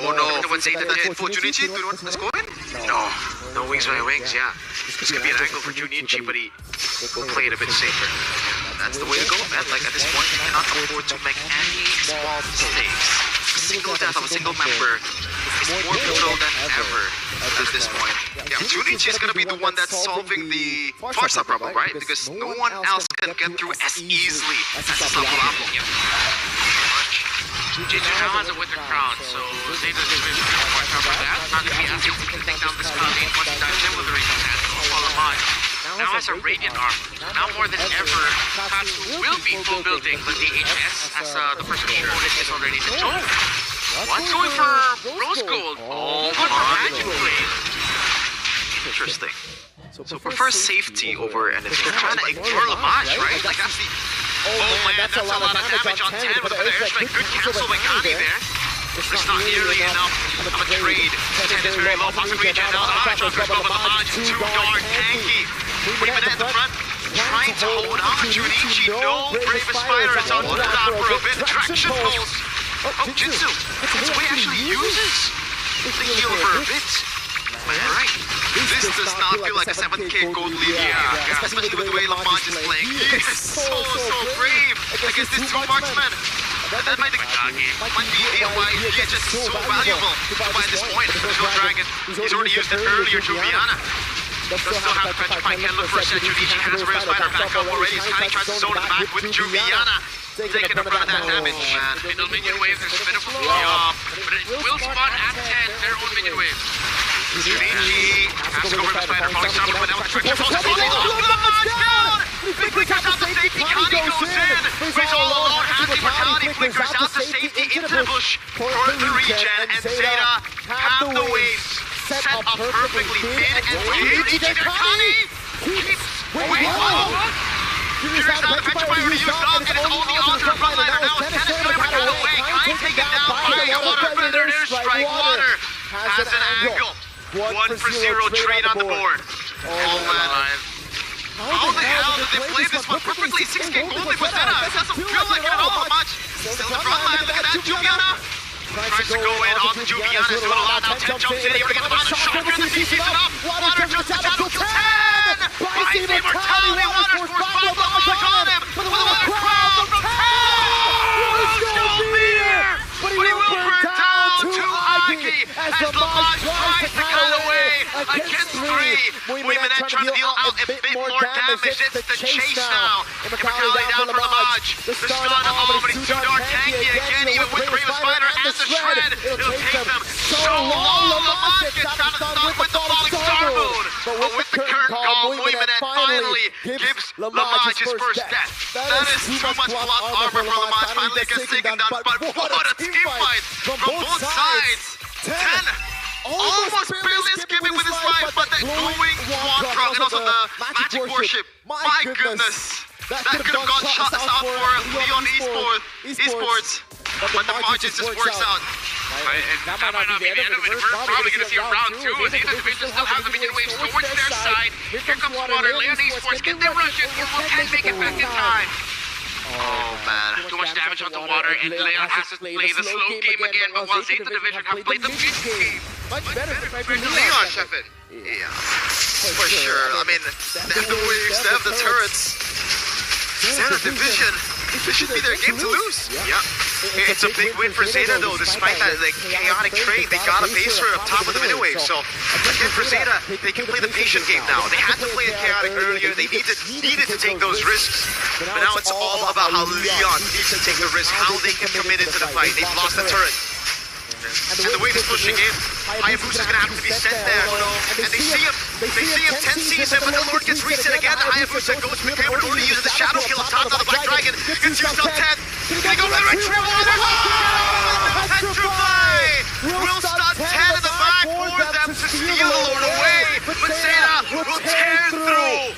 Oh no, what Zeta did. for Junichi, do you know what's going? No wings by wings, yeah. This could be an angle for Junichi, but he will play it a bit safer. That's the way to go, man. Like at this point, you cannot afford to make any small mistakes. A single death of a single member is more brutal than ever at this point. Yeah, Junichi is gonna be the one that's solving the Farsa problem, right? Because no one else can get through as easily as this level up. Jinju now has a Winter Crown, so Zeta Division has to watch out for that. Not gonna be asking to take down this Kali once he dives in with the Raging Hand. Lamage now has a Radiant Arm. Now more than ever, Katsu will be full building the DHS as the first opponent is already the joke. What's going for Rose Gold? Oh, good for Magic Blade. Interesting. So prefer safety over anything. They're trying to ignore Lamage, right? Like that's the... Oh man, that's a lot of damage on 10 with an airstrike. Good cancel by Kani there. There's not nearly enough of a trade. 10 is very low, possible regen. Now the Lamage on first, but Lamage too darn tanky. Leaving it at the front, trying to hold on. Junichi, no Bravest Spider is on hold on for a bit. Traction pulse. Oh, Jinsu. That's what he actually uses the heal for a bit. Alright. This does not feel like a 7k gold lead. Yeah. Especially with the way Lamage is playing. He is so brave against this 2 marksman. That might be why he is just so valuable to buy this point. There's no dragon. He's already used it earlier to Rihanna. Does still have Petrify, can look for a set. Junichi has Brave Spider back up already. Kani tries to zone it back with Juliana. Taking a front of that damage, man. Middle minion wave, there's a bit of a blow. But it will spawn at 10, their own minion wave. Junichi has to go Brave Spider, falling some, but now the traction falls. Oh, Lamage down! Big comes out the safety, Kani goes in. He's all alone, has him for the regen, and Zeta have the waves set up perfectly mid and reaching their Kani. Wait, what? Here's now the Petrifier to use Dog, and it's only on the front liner. Now it's Tennis going to get away. Kani taken down by a Water Predator strike. Water has an angle. 1 for 0 trade on the board. Oh man. How the hell did they play this one perfectly? 6K only for Zeta. This doesn't feel like it at all much. Still in the front line. Look at that, Juliana. Tries to go in on the Juliana. It's doing a lot now. 10 jumps in. Able to get the final shot. The CC's enough. Water just the shadow to 10. By the Immortality. Water scores 5 damage on him. With a Water crowd from 10. Still there. But he will burn down to Aki as Lamage tries to cut away against 3. Moimanet trying to deal out a bit more damage. It's the chase now. Immortality down for Lamage. The stun on, but he's too dark tanky again, even with Raven Spider and the shred. It'll take them so long. Lamage gets out of stun with the falling star moon. But with the current call, Moimanet finally gives Lamage his first death. That is too much plot armor for Lamage. Finally gets taken down, but what a team fight from both sides. 10 almost barely escaping with his life, but the glowing wand drop and also the magic worship. My goodness. That could have gone shots out for Leon Esports. But the margin just works out. That might not be the end of it. We're probably going to see a round 2 as either division still has the minion waves towards their side. Here comes Water. Leon Esports, get their rush in, or will 10 make it back in time? Oh man, too much damage on the Water, and Leon has to play the slow game again, but while Zeta Division have played the big game. Much better for Leon, Sheffin. Yeah, for sure. I mean, they have the waves, they have the turrets. Zeta Division, this should be their game to lose. Yeah. It's a big win for Zeta though, despite that like, chaotic trade. They got a base rate up top of the mini wave, so again for Zeta, they can play the patient game now. They had to play it chaotic earlier, they needed to take those risks, but now it's all about how Leon needs to take the risk, how they can commit into the fight. They've lost the turret. And the wave is pushing in. Hayabusa's gonna have to be sent there. And they see him. 10 sees him, but the Lord gets reset again. The Hayabusa goes with him, but only uses the shadow kill up top. Now the Black Dragon gets used on 10. Gonna go for the retreat. Petrify will stop 10 in the back for them to steal the Lord away. But Zeta will tear through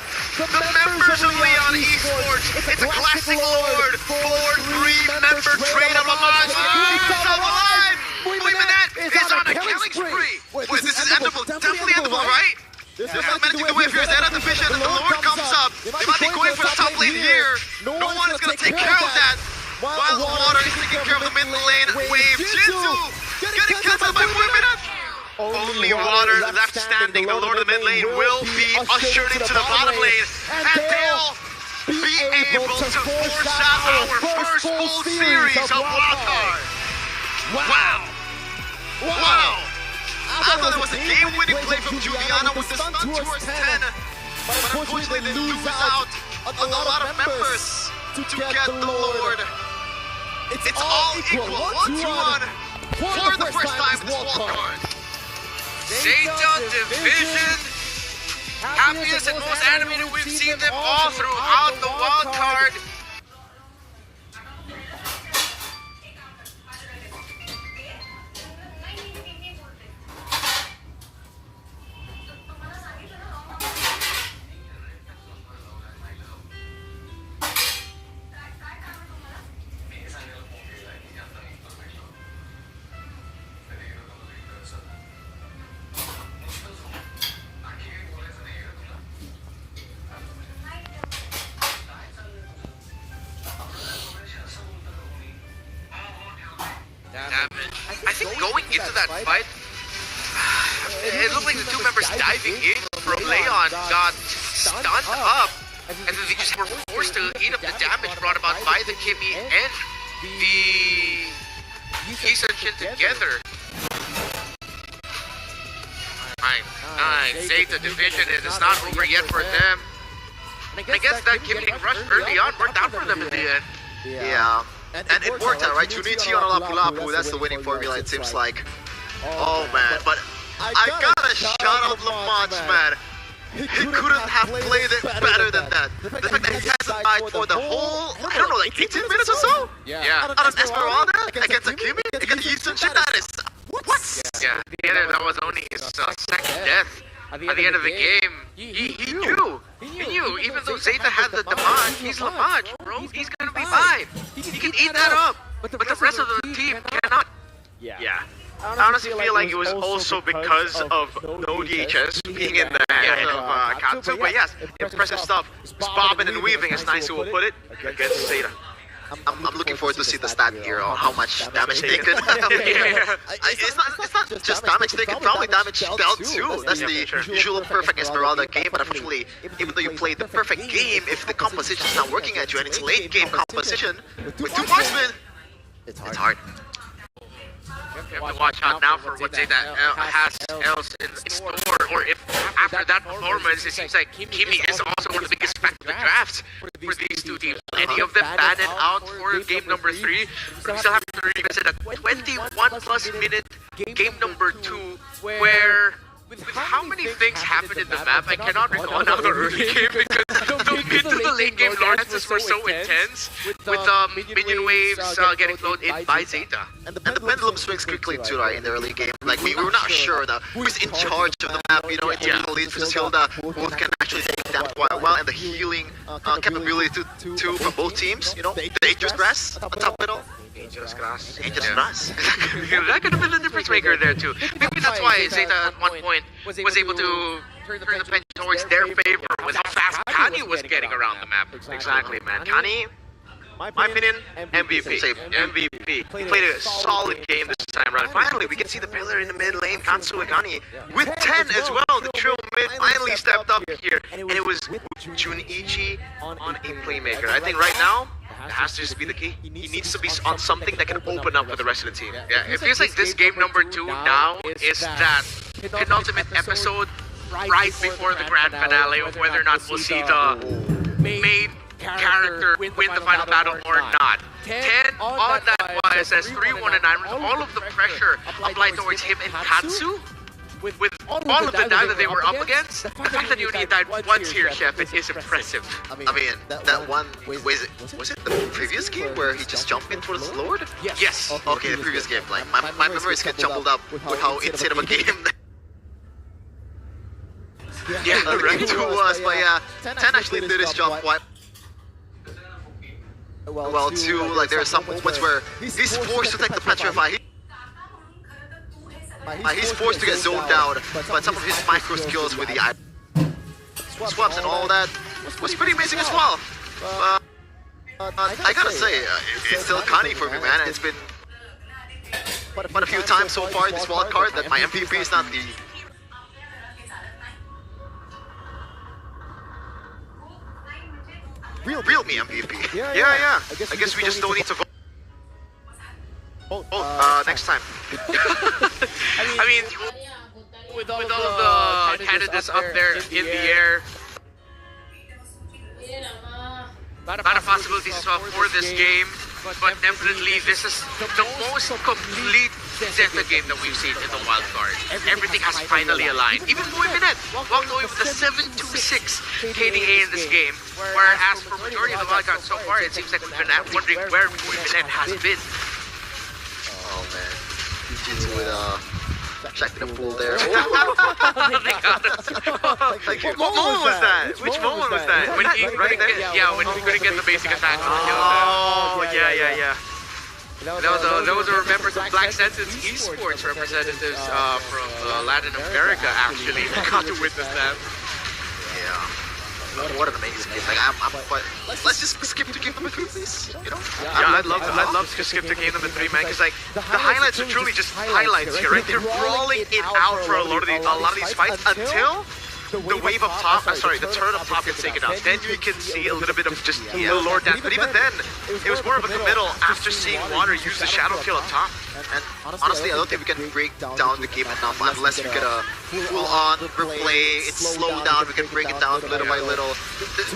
the members of Leon Esports. It's a classic Lord 4-3 member trade of Lamage. He's alive. Moimanet is on a killing spree. Wait, this is endable. Definitely endable, right? There's not managing the wave here. Zeta Division, the Lord comes up. They might be going for the top lane here. No one is going to take care of that. While Water is taking care of the mid lane wave. Jinzu getting cancelled by Moimanet. Only Water left standing. The Lord of the mid lane will be ushered into the bottom lane. And they'll be able to force out our first full series of wildcard. Wow! I thought it was a game-winning play from Juliana with the stun towards 10. But unfortunately they lose out a lot of members to get the Lord. It's all equal, 1-1 for the first time in this wildcard. Zeta Division, happiest and most animated we've seen them all throughout the wildcard. I think going into that fight, it looked like the two members diving in from Leon got stunned up, and then they just were forced to eat up the damage brought about by the Kimmy and the Isenshin together. Nice. Zeta Division, it is not over yet for them. And I guess that Kimmy rush early on worked out for them in the end. Yeah. And it worked out, right? Junichi on Lapu Lapu, that's the winning formula, it seems like. Oh man, but I gotta shout out Lamage, man. He couldn't have played it better than that. The fact that he hasn't died for the whole, I don't know, like 18 minutes or so? Yeah. Out of Esperanza, against a Kimi, against citizenship. That is what? Yeah, that was only his second death. At the end of the game, he knew. He knew. Even though Zeta had the damage, he's Lamage, bro. He's gonna be fine. He can eat that up. But the rest of the team cannot. Yeah. I honestly feel like it was also because of no DHS being in the hands of Katsu. But yes, impressive stuff. It's bobbing and weaving, as Nice will put it, against Zeta. I'm looking forward to see the stat here on how much damage they could. It's not just damage, they could probably damage dealt too. That's the usual perfect Esmeralda game, but unfortunately, even though you play the perfect game, if the composition is not working at you and it's late game composition, with 2 marksmen, it's hard. You have to watch out now for what Zeta has else in store, or if after that performance, it seems like Kimi is also one of the biggest factors in the drafts for these two teams. Any of them batted out for game number 3, we still have to revisit that 21+ minute game number 2, where with how many things happened in the map, I cannot recall now the early game because the mid to the late game Lawrences were so intense with minion waves getting flowed in by Zeta. And the pendulum swings quickly too, right, in the early game. Like, we were not sure that who's in charge of the map, you know, the lead versus Hilda. Both can actually take it down quite well, and the healing capability too from both teams, you know, the dangerous grass on top of it all. Dangerous grass. Dangerous grass. That could have been the difference maker there too. Maybe that's why Zeta at one point was able to turn the pendulum towards their favor with how fast Kani was getting around the map. Exactly, man. Kani, my opinion, MVP. MVP. He played a solid game this time around. Finally, we can see the pillar in the mid lane, Kansu and Kani, with 10 as well. The trio mid finally stepped up here, and it was Junichi on a playmaker. I think right now, it has to just be the key. He needs to be on something that can open up for the rest of the team. Yeah, it feels like this game number 2 now is that penultimate episode right before the grand finale of whether or not we'll see the main character win the final battle or not. 10 on that YSS, 3-1 and 9 with all of the pressure applied towards him and Katsu. With all of the dive that they were up against, the fact that you only died once here, Chef, it is impressive. I mean, that one, was it the previous game where he just jumped in towards the Lord? Yes. Okay, the previous game. Like, my memories get jumbled up with how insane of a game Yeah, Rank 2 was, but yeah, 10 actually did his job quite well too. Like, there are some moments where he's forced to take the petrify. He's forced to get zoned out, but some of his micro skills with the swaps and all that was pretty amazing as well. I gotta say, it's still Kani for me, man. It's been quite a few times so far in this wild card that my MVP is not the real me MVP. Yeah. I guess we just don't need to vote. Next time. I mean, with all of the candidates up there in the air, a lot of possibilities as well for this game, but definitely this is the most complete Zeta game that we've seen in the wild card. Everything has finally aligned. Even Boy Minette walked away with a 7-2-6 KDA in this game, whereas for majority of the wild card so far, it seems like we've been wondering where Boy Minette has been. Oh man, Jitsu with check the pool there. Like, what moment was that? Which moment was that? When he right there? Yeah, when he couldn't get the basic attack on the kill. Oh, yeah. That was a members of Black Sentence esports representatives from Latin America actually got to witness that. Yeah. What an amazing game. Like, I'm quite... Let's just skip to game number 3, please. You know? Yeah, I'd love to skip to game number 3, man, because like the highlights are truly just highlights here, right? They're brawling it out for a lot of these fights until the wave up top, the turn up top gets taken out. Then you can see a little bit of just a little lore dance. But even then, it was more of a committal after seeing Water use the shadow kill up top. And honestly, I don't think we can break down the game enough unless we get a full-on replay. It's slowed down. We can break it down little by little.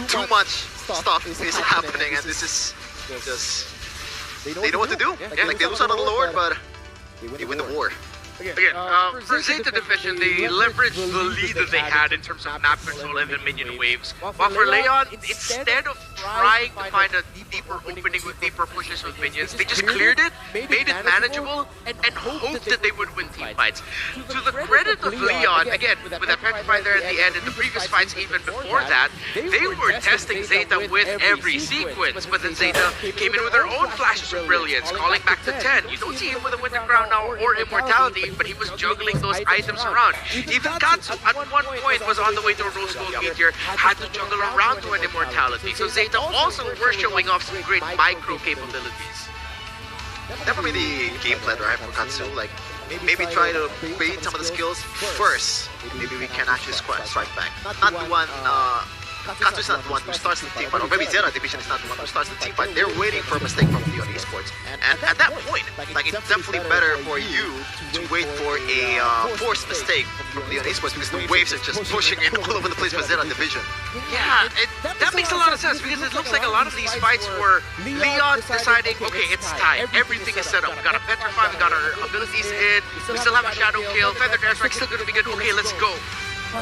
Too much stuff is happening, and this is just... They know what to do. Like, they lose out on the Lord, but they win the war. Again, for Zeta Division, they leveraged the lead that they had in terms of map control and the minion waves. While for Leon, instead of trying to find a deeper opening with deeper pushes with minions. They just cleared it, made it manageable, and hoped that they would win team fights. To the credit of Leon, again, with that petrify there at the end, and the previous fights even before that, they were testing Zeta with every sequence, but then Zeta came in with their own flashes of brilliance, calling back to 10. You don't see him with a Winter Crown now or Immortality, but he was juggling those items around. Even Katsu at one point was on the way to a Rose Gold Meteor, had to juggle around to an Immortality. So Zeta also were showing off some great micro capabilities. That would be the game plan, right, for Katsu. Like, maybe try to bait some of the skills first. Maybe we can actually strike back. Not the one, Katsu's not the one who starts the team fight, or maybe Zeta Division is not the one who starts the team fight. They're waiting for a mistake from Leon Esports. And at that point, like, it's definitely better for you to wait for a forced mistake from Leon Esports, because the waves are just pushing in all over the place for Zeta Division. Yeah, that makes a lot of sense, because it looks like a lot of these fights were Leon deciding, okay, it's time, everything is set up. We got a Petrify, we got our abilities in, we still have a Shadow Kill, Feather Airstrike still gonna be good, okay, let's go.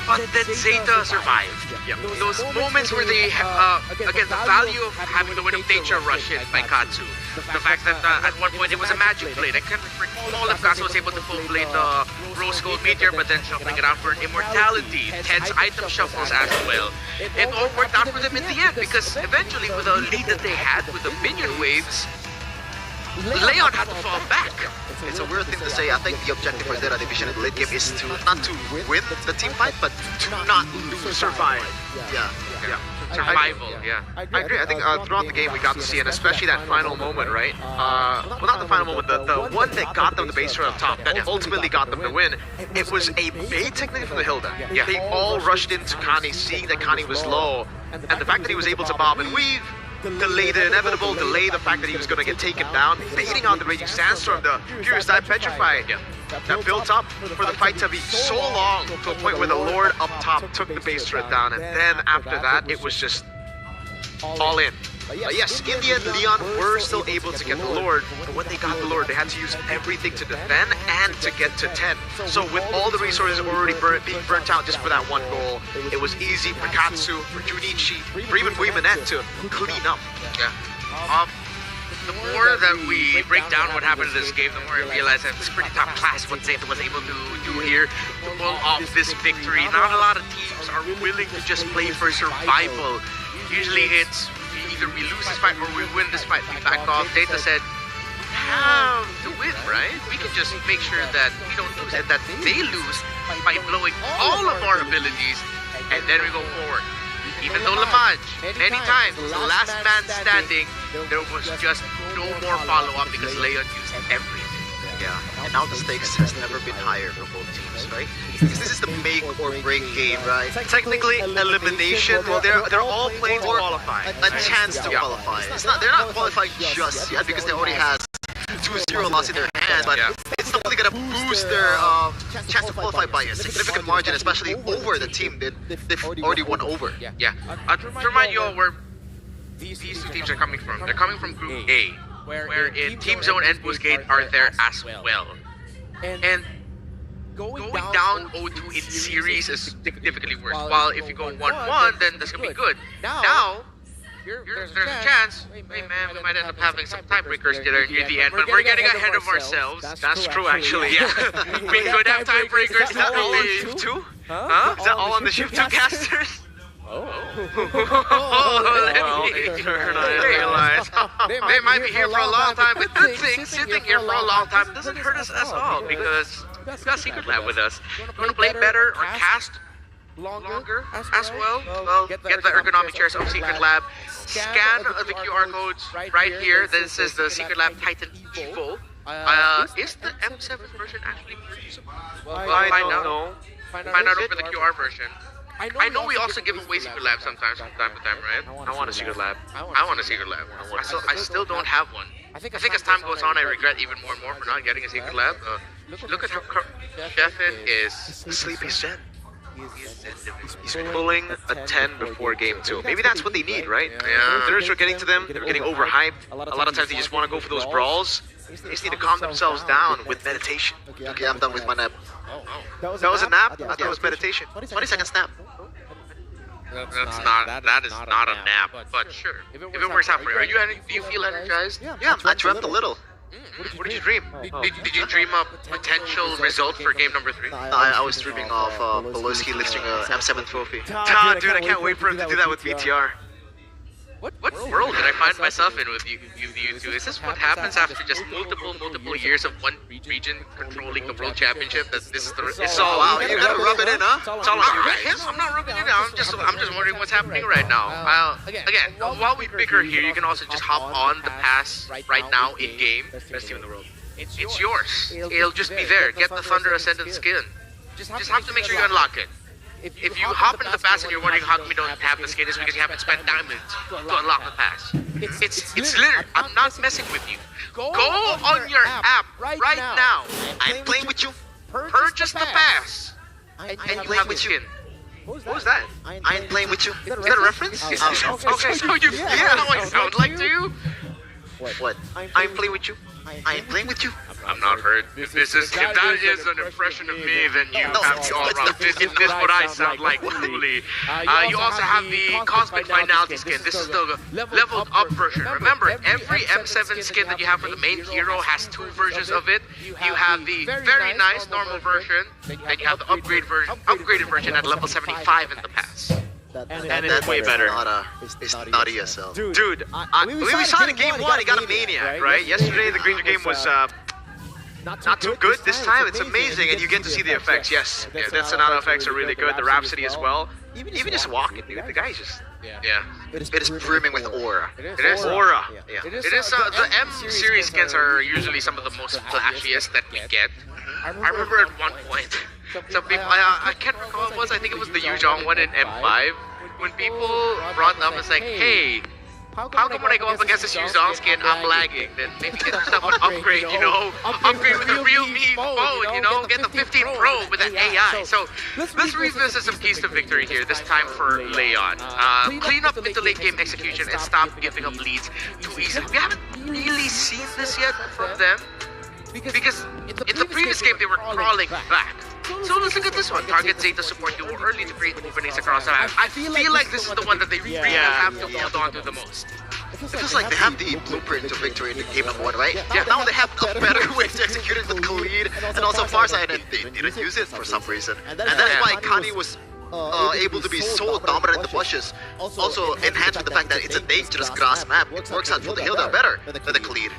But then Zeta survived. Yeah. Those moments where they, again, the value of having the Wind of Nature rush in by Katsu. The fact that at one point it was a Magic Blade. I can't recall if Katsu was able to full blade the Rose Gold Meteor, but then shuffling it out for an Immortality. Tense item shuffles as well. It all worked out for them in the end, because eventually with the lead that they had with the minion waves, Leon had to fall back. It's a weird thing to say. I think the objective for Zeta Division in the late game is to not to win the team fight, but to not lose. Survive. Yeah. Survival, yeah. I agree. I think throughout the game we got to see, and especially that final moment, right? Well, not the final moment, the one that got them the base run up top, that ultimately got them the win. It was a bait technique from the Hilda. Yeah. They all rushed into Kani, seeing that Kani was low, and the fact that he was able to bob and weave, delay the inevitable, delay the fact that he was going to get taken down, baiting on the Raging Sandstorm, the Furious Dive Petrify. That built up for the fight to be so long, to a point where the Lord up top took the base threat down, and then after that, it was just all in. Yes, in the end, Leon were still able to get the Lord, but when they got the Lord, they had to use everything to defend and to get to 10. So with all the resources already being burnt out just for that one goal, it was easy for Katsu, for Junichi, for even Buimanet to clean up. Yeah. The more that we break down what happened in this game, the more I realize that it's pretty top class what Zeta was able to do here to pull off this victory. Not a lot of teams are willing to just play for survival. Usually it's either we lose this fight or we win this fight, we back off. Zeta said, we have to win, right? We can just make sure that we don't lose and that they lose by blowing all of our abilities, and then we go forward. Even though Lamage, many times, was the last man standing, there was just no more follow-up because Leon used everything. Yeah, and now the stakes has never been higher for both teams, right? Because this is the make or break game, right? Technically, elimination, well, they're all playing to qualify. A chance to qualify. It's not, they're not qualified just yet because they already has 2-0 loss in their hands, but it's not really gonna boost their chance to qualify by a significant margin, especially over the team that they've already won over. Yeah. To remind you all where these two teams are coming from. They're coming from Group A, wherein Team Zone and Boost Gate are there as well. And going down 0-2 in series is significantly worse. While if you go 1-1, then that's gonna be good. Now, there's a chance, hey man, we might end up having some tiebreakers there near the end, but we're getting ahead of ourselves. That's true, actually. Yeah. We could have tiebreakers. Is that all on Shift 2? Huh? Is that all on the Shift 2 casters? Oh. Well, it turned, I realize. They might be here for a long time, but good thing, sitting here for a long time doesn't hurt us at all, because we've got Secret Lab with us. You want to play better or cast longer as well? Well, get the ergonomic chairs of Secret Lab. Scan the QR codes right here. This is the Secret Lab Titan Evo. Is the M7 version actually purchasable? Well, find out over the QR version. I know we also give away Secret Lab sometimes from time to time, right? I want a Secret Lab. I want a Secret Lab. I still don't have one. I think as time goes on, I regret even more and more for not getting a Secret Lab. Look at how Sheffin is Sleepy Zen. He's pulling a 10 before game 2. Maybe that's what they need, right? Yeah. Thirds are getting to them. They're getting overhyped. A lot of times they just want to go for those brawls. They just need to calm themselves down with meditation. Okay, I'm done with my nap. That was a nap? I thought it was meditation. 20 seconds nap. That is not a nap, but sure. If it works out for you, do you feel energized? Yeah, I dreamt a little. What did you dream? Did you dream up potential result for game number 3? I was dreaming of Pelosi lifting a M7 trophy. Dude, I can't wait for him to do that with VTR. What world did I find myself in with you two? Is this what happens after just multiple years of one region controlling the world championship? That this is the It's all out. You gotta rub it in, huh? It's all about I'm not rubbing it down. I'm just wondering what's happening right now. Again, while we bicker here, you can also just hop on the pass right now in game. Best team in the world. It's yours. It'll just be there. Get the Thunder Ascendant skin. Just have to make sure you unlock it. If you hop into the pass and you're wondering how come you don't have the skin, it's because you haven't spent diamonds to unlock the pass. It's literally, I'm not messing with you. Go on your app right now. I'm playing with you. Purchase the pass. And you have the skin. What was that? I ain't playing with you. Is that a reference? Okay, so you feel how I sound like to you? What? I'm playing with you. I ain't playing with you. I'm not hurt. If that is an impression of me, then you have me all wrong. This is what I sound like, truly. You also have the Cosmic Finality skin. This is the leveled up version. Remember, every M7 skin that you have for the main hero has 2 versions of it. You have the very nice normal version, and you have the upgraded version at level 75 in the pass. And that's way better. It's not ESL. Dude, we saw it in game 1. He got a maniac, right? Yesterday, the Granger game was not too good. This time, it's amazing, and you get to see the effects. Yes, the Sonata effects are really good. The Rhapsody as well. Even just walking, dude. The guy's just It is brimming with aura. It is aura. Yeah. It is. The M series skins are usually some of the most flashiest that we get. I remember at one point, some people, I can't recall what it was. I think it was the Yuzhong one in M5 when people brought up and saying, "Hey, how come when I go up against this Yuzhong skin, I'm lagging? Then maybe get yourself an upgrade, upgrade with the real me phone, get the 15 Pro with that AI." So let's revisit some keys to victory here, this time for Leon. Clean up into late game execution and stop giving up leads too easily. We haven't really seen this yet from them, because in the previous game they were crawling back. So let's look at this one. Target Zeta support duo early to create openings across the map. I feel like this is the one that they really have to hold on to the most. It feels like they have the blueprint to victory in the game number 1, right? Yeah. Now they have a better way to execute it with Khalid and also Farside, and they didn't use it for some reason. And that is why Kani was able to be so dominant in the bushes. Also enhanced with the fact that it's a dangerous grass map. It works out for the Hilda better than the Khalid.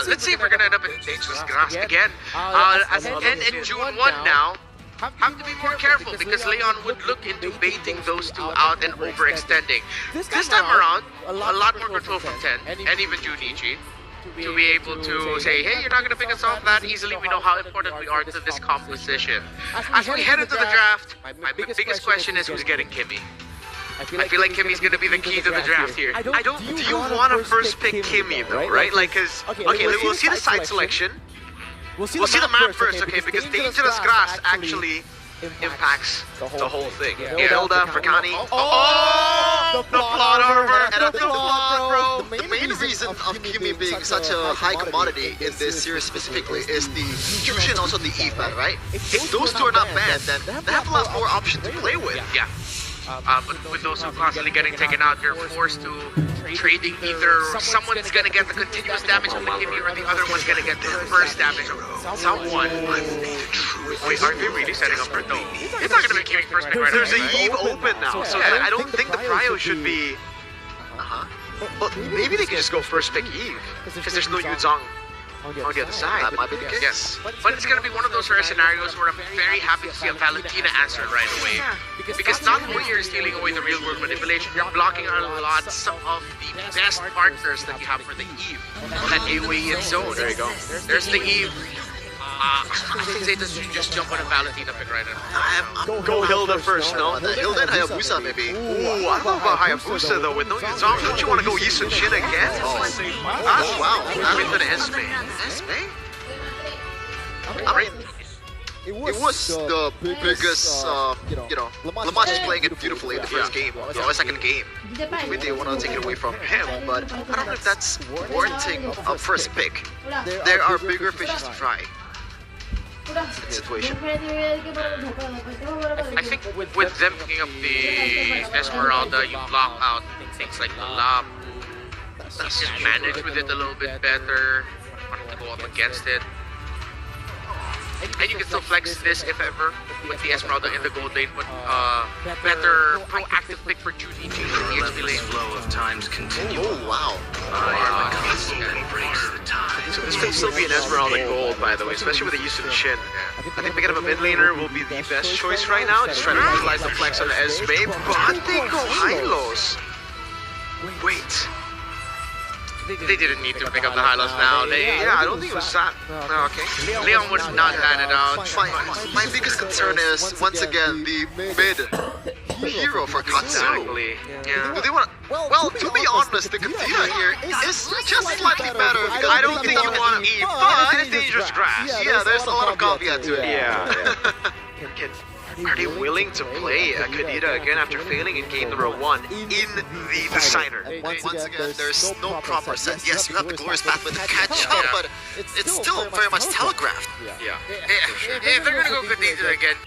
Let's see if we're gonna end up in dangerous grass again. As it ends in June 1 now, have to be more careful because Leon would look into baiting those two out and overextending. This time around, a lot more control from 10 and even Junichi to be able to say, hey, you're not going to pick us off that easily. We know how important we are to this composition. As we head into the draft, my biggest question is who's getting Kimmy? I feel like Kimmy's going to be the key to the draft here. Do you want to first pick Kimmy though, right? Like, cause, okay, we'll see the side selection. We'll see the map first, okay, because dangerous grass actually impacts the whole thing. Hilda for Kani. Oh, the plot armor. And I think the plot, bro. The main reason of Kimmy being such a high commodity in this series specifically is the fusion, also the Eve ban, right? If those two are not banned, then they have a lot more options to play with. Yeah. But with those two constantly getting taken out, you're forced to trading either someone's gonna get the continuous damage of the Kimmy or the other one's gonna get the first damage of someone. Wait, are they really setting up for no? It's not gonna be Kimmy first pick right now. There's an Eve open now, so I don't think the prio should be... Well, maybe they can just go first pick Eve, because there's no Yuzhong on the other side. That might be the case. Yes, but it's gonna be one of those rare scenarios where I'm very happy to see a Valentina answer right away. Because not only are you stealing away the real world manipulation, you're blocking a lot of the best partners that you have for the Eve. That AoE and zone. There you go. There's the Eve. I think Zeta should just jump on a Valentina pick right now. Go Hilda first, no? Hilda and Hayabusa maybe. Ooh, I don't know about Hayabusa though. With no Yuzhong, don't you want to go Yisun Shin again? Oh, wow. I'm into the Esme. I mean, it was the biggest, Lamash is playing it beautifully in the first game, the second game. Maybe they want to take it away from him, but I don't know if that's warranting a first pick. There are bigger fishes to fry. situation. I think with them picking up the Esmeralda, you block out things like the lob. You can manage with it a little bit better. Want to go up against it. And you can still flex this if ever with the Esmeralda in the gold lane, but better proactive pick for Judy in the XP lane. Flow of times continue. Oh wow! Breaks the time. So this could still be an Esmeralda gold, by the way, especially with the use of the Shin. I think picking up a mid laner will be the best choice right now. Just trying to utilize the flex on Esme, but they go high-lows. Wait. They didn't need to pick up the highlights now. Yeah, I don't think it was that. No, okay. Leon would not land it out. My biggest concern is once again the mid hero for Katsu. Exactly. Yeah. Do they want? Well, to be honest, the Katina here is just slightly better because I don't think you want to eat, but it's dangerous grass. Yeah, there's a lot of caveat to it. Yeah. Are they willing to play Kadita again after failing in game number 1 in the Designer? Once again, there's no proper set. Yes, you have the glorious pathway to catch up, but it's still very much telegraphed. Yeah. If they're gonna go Kadita again,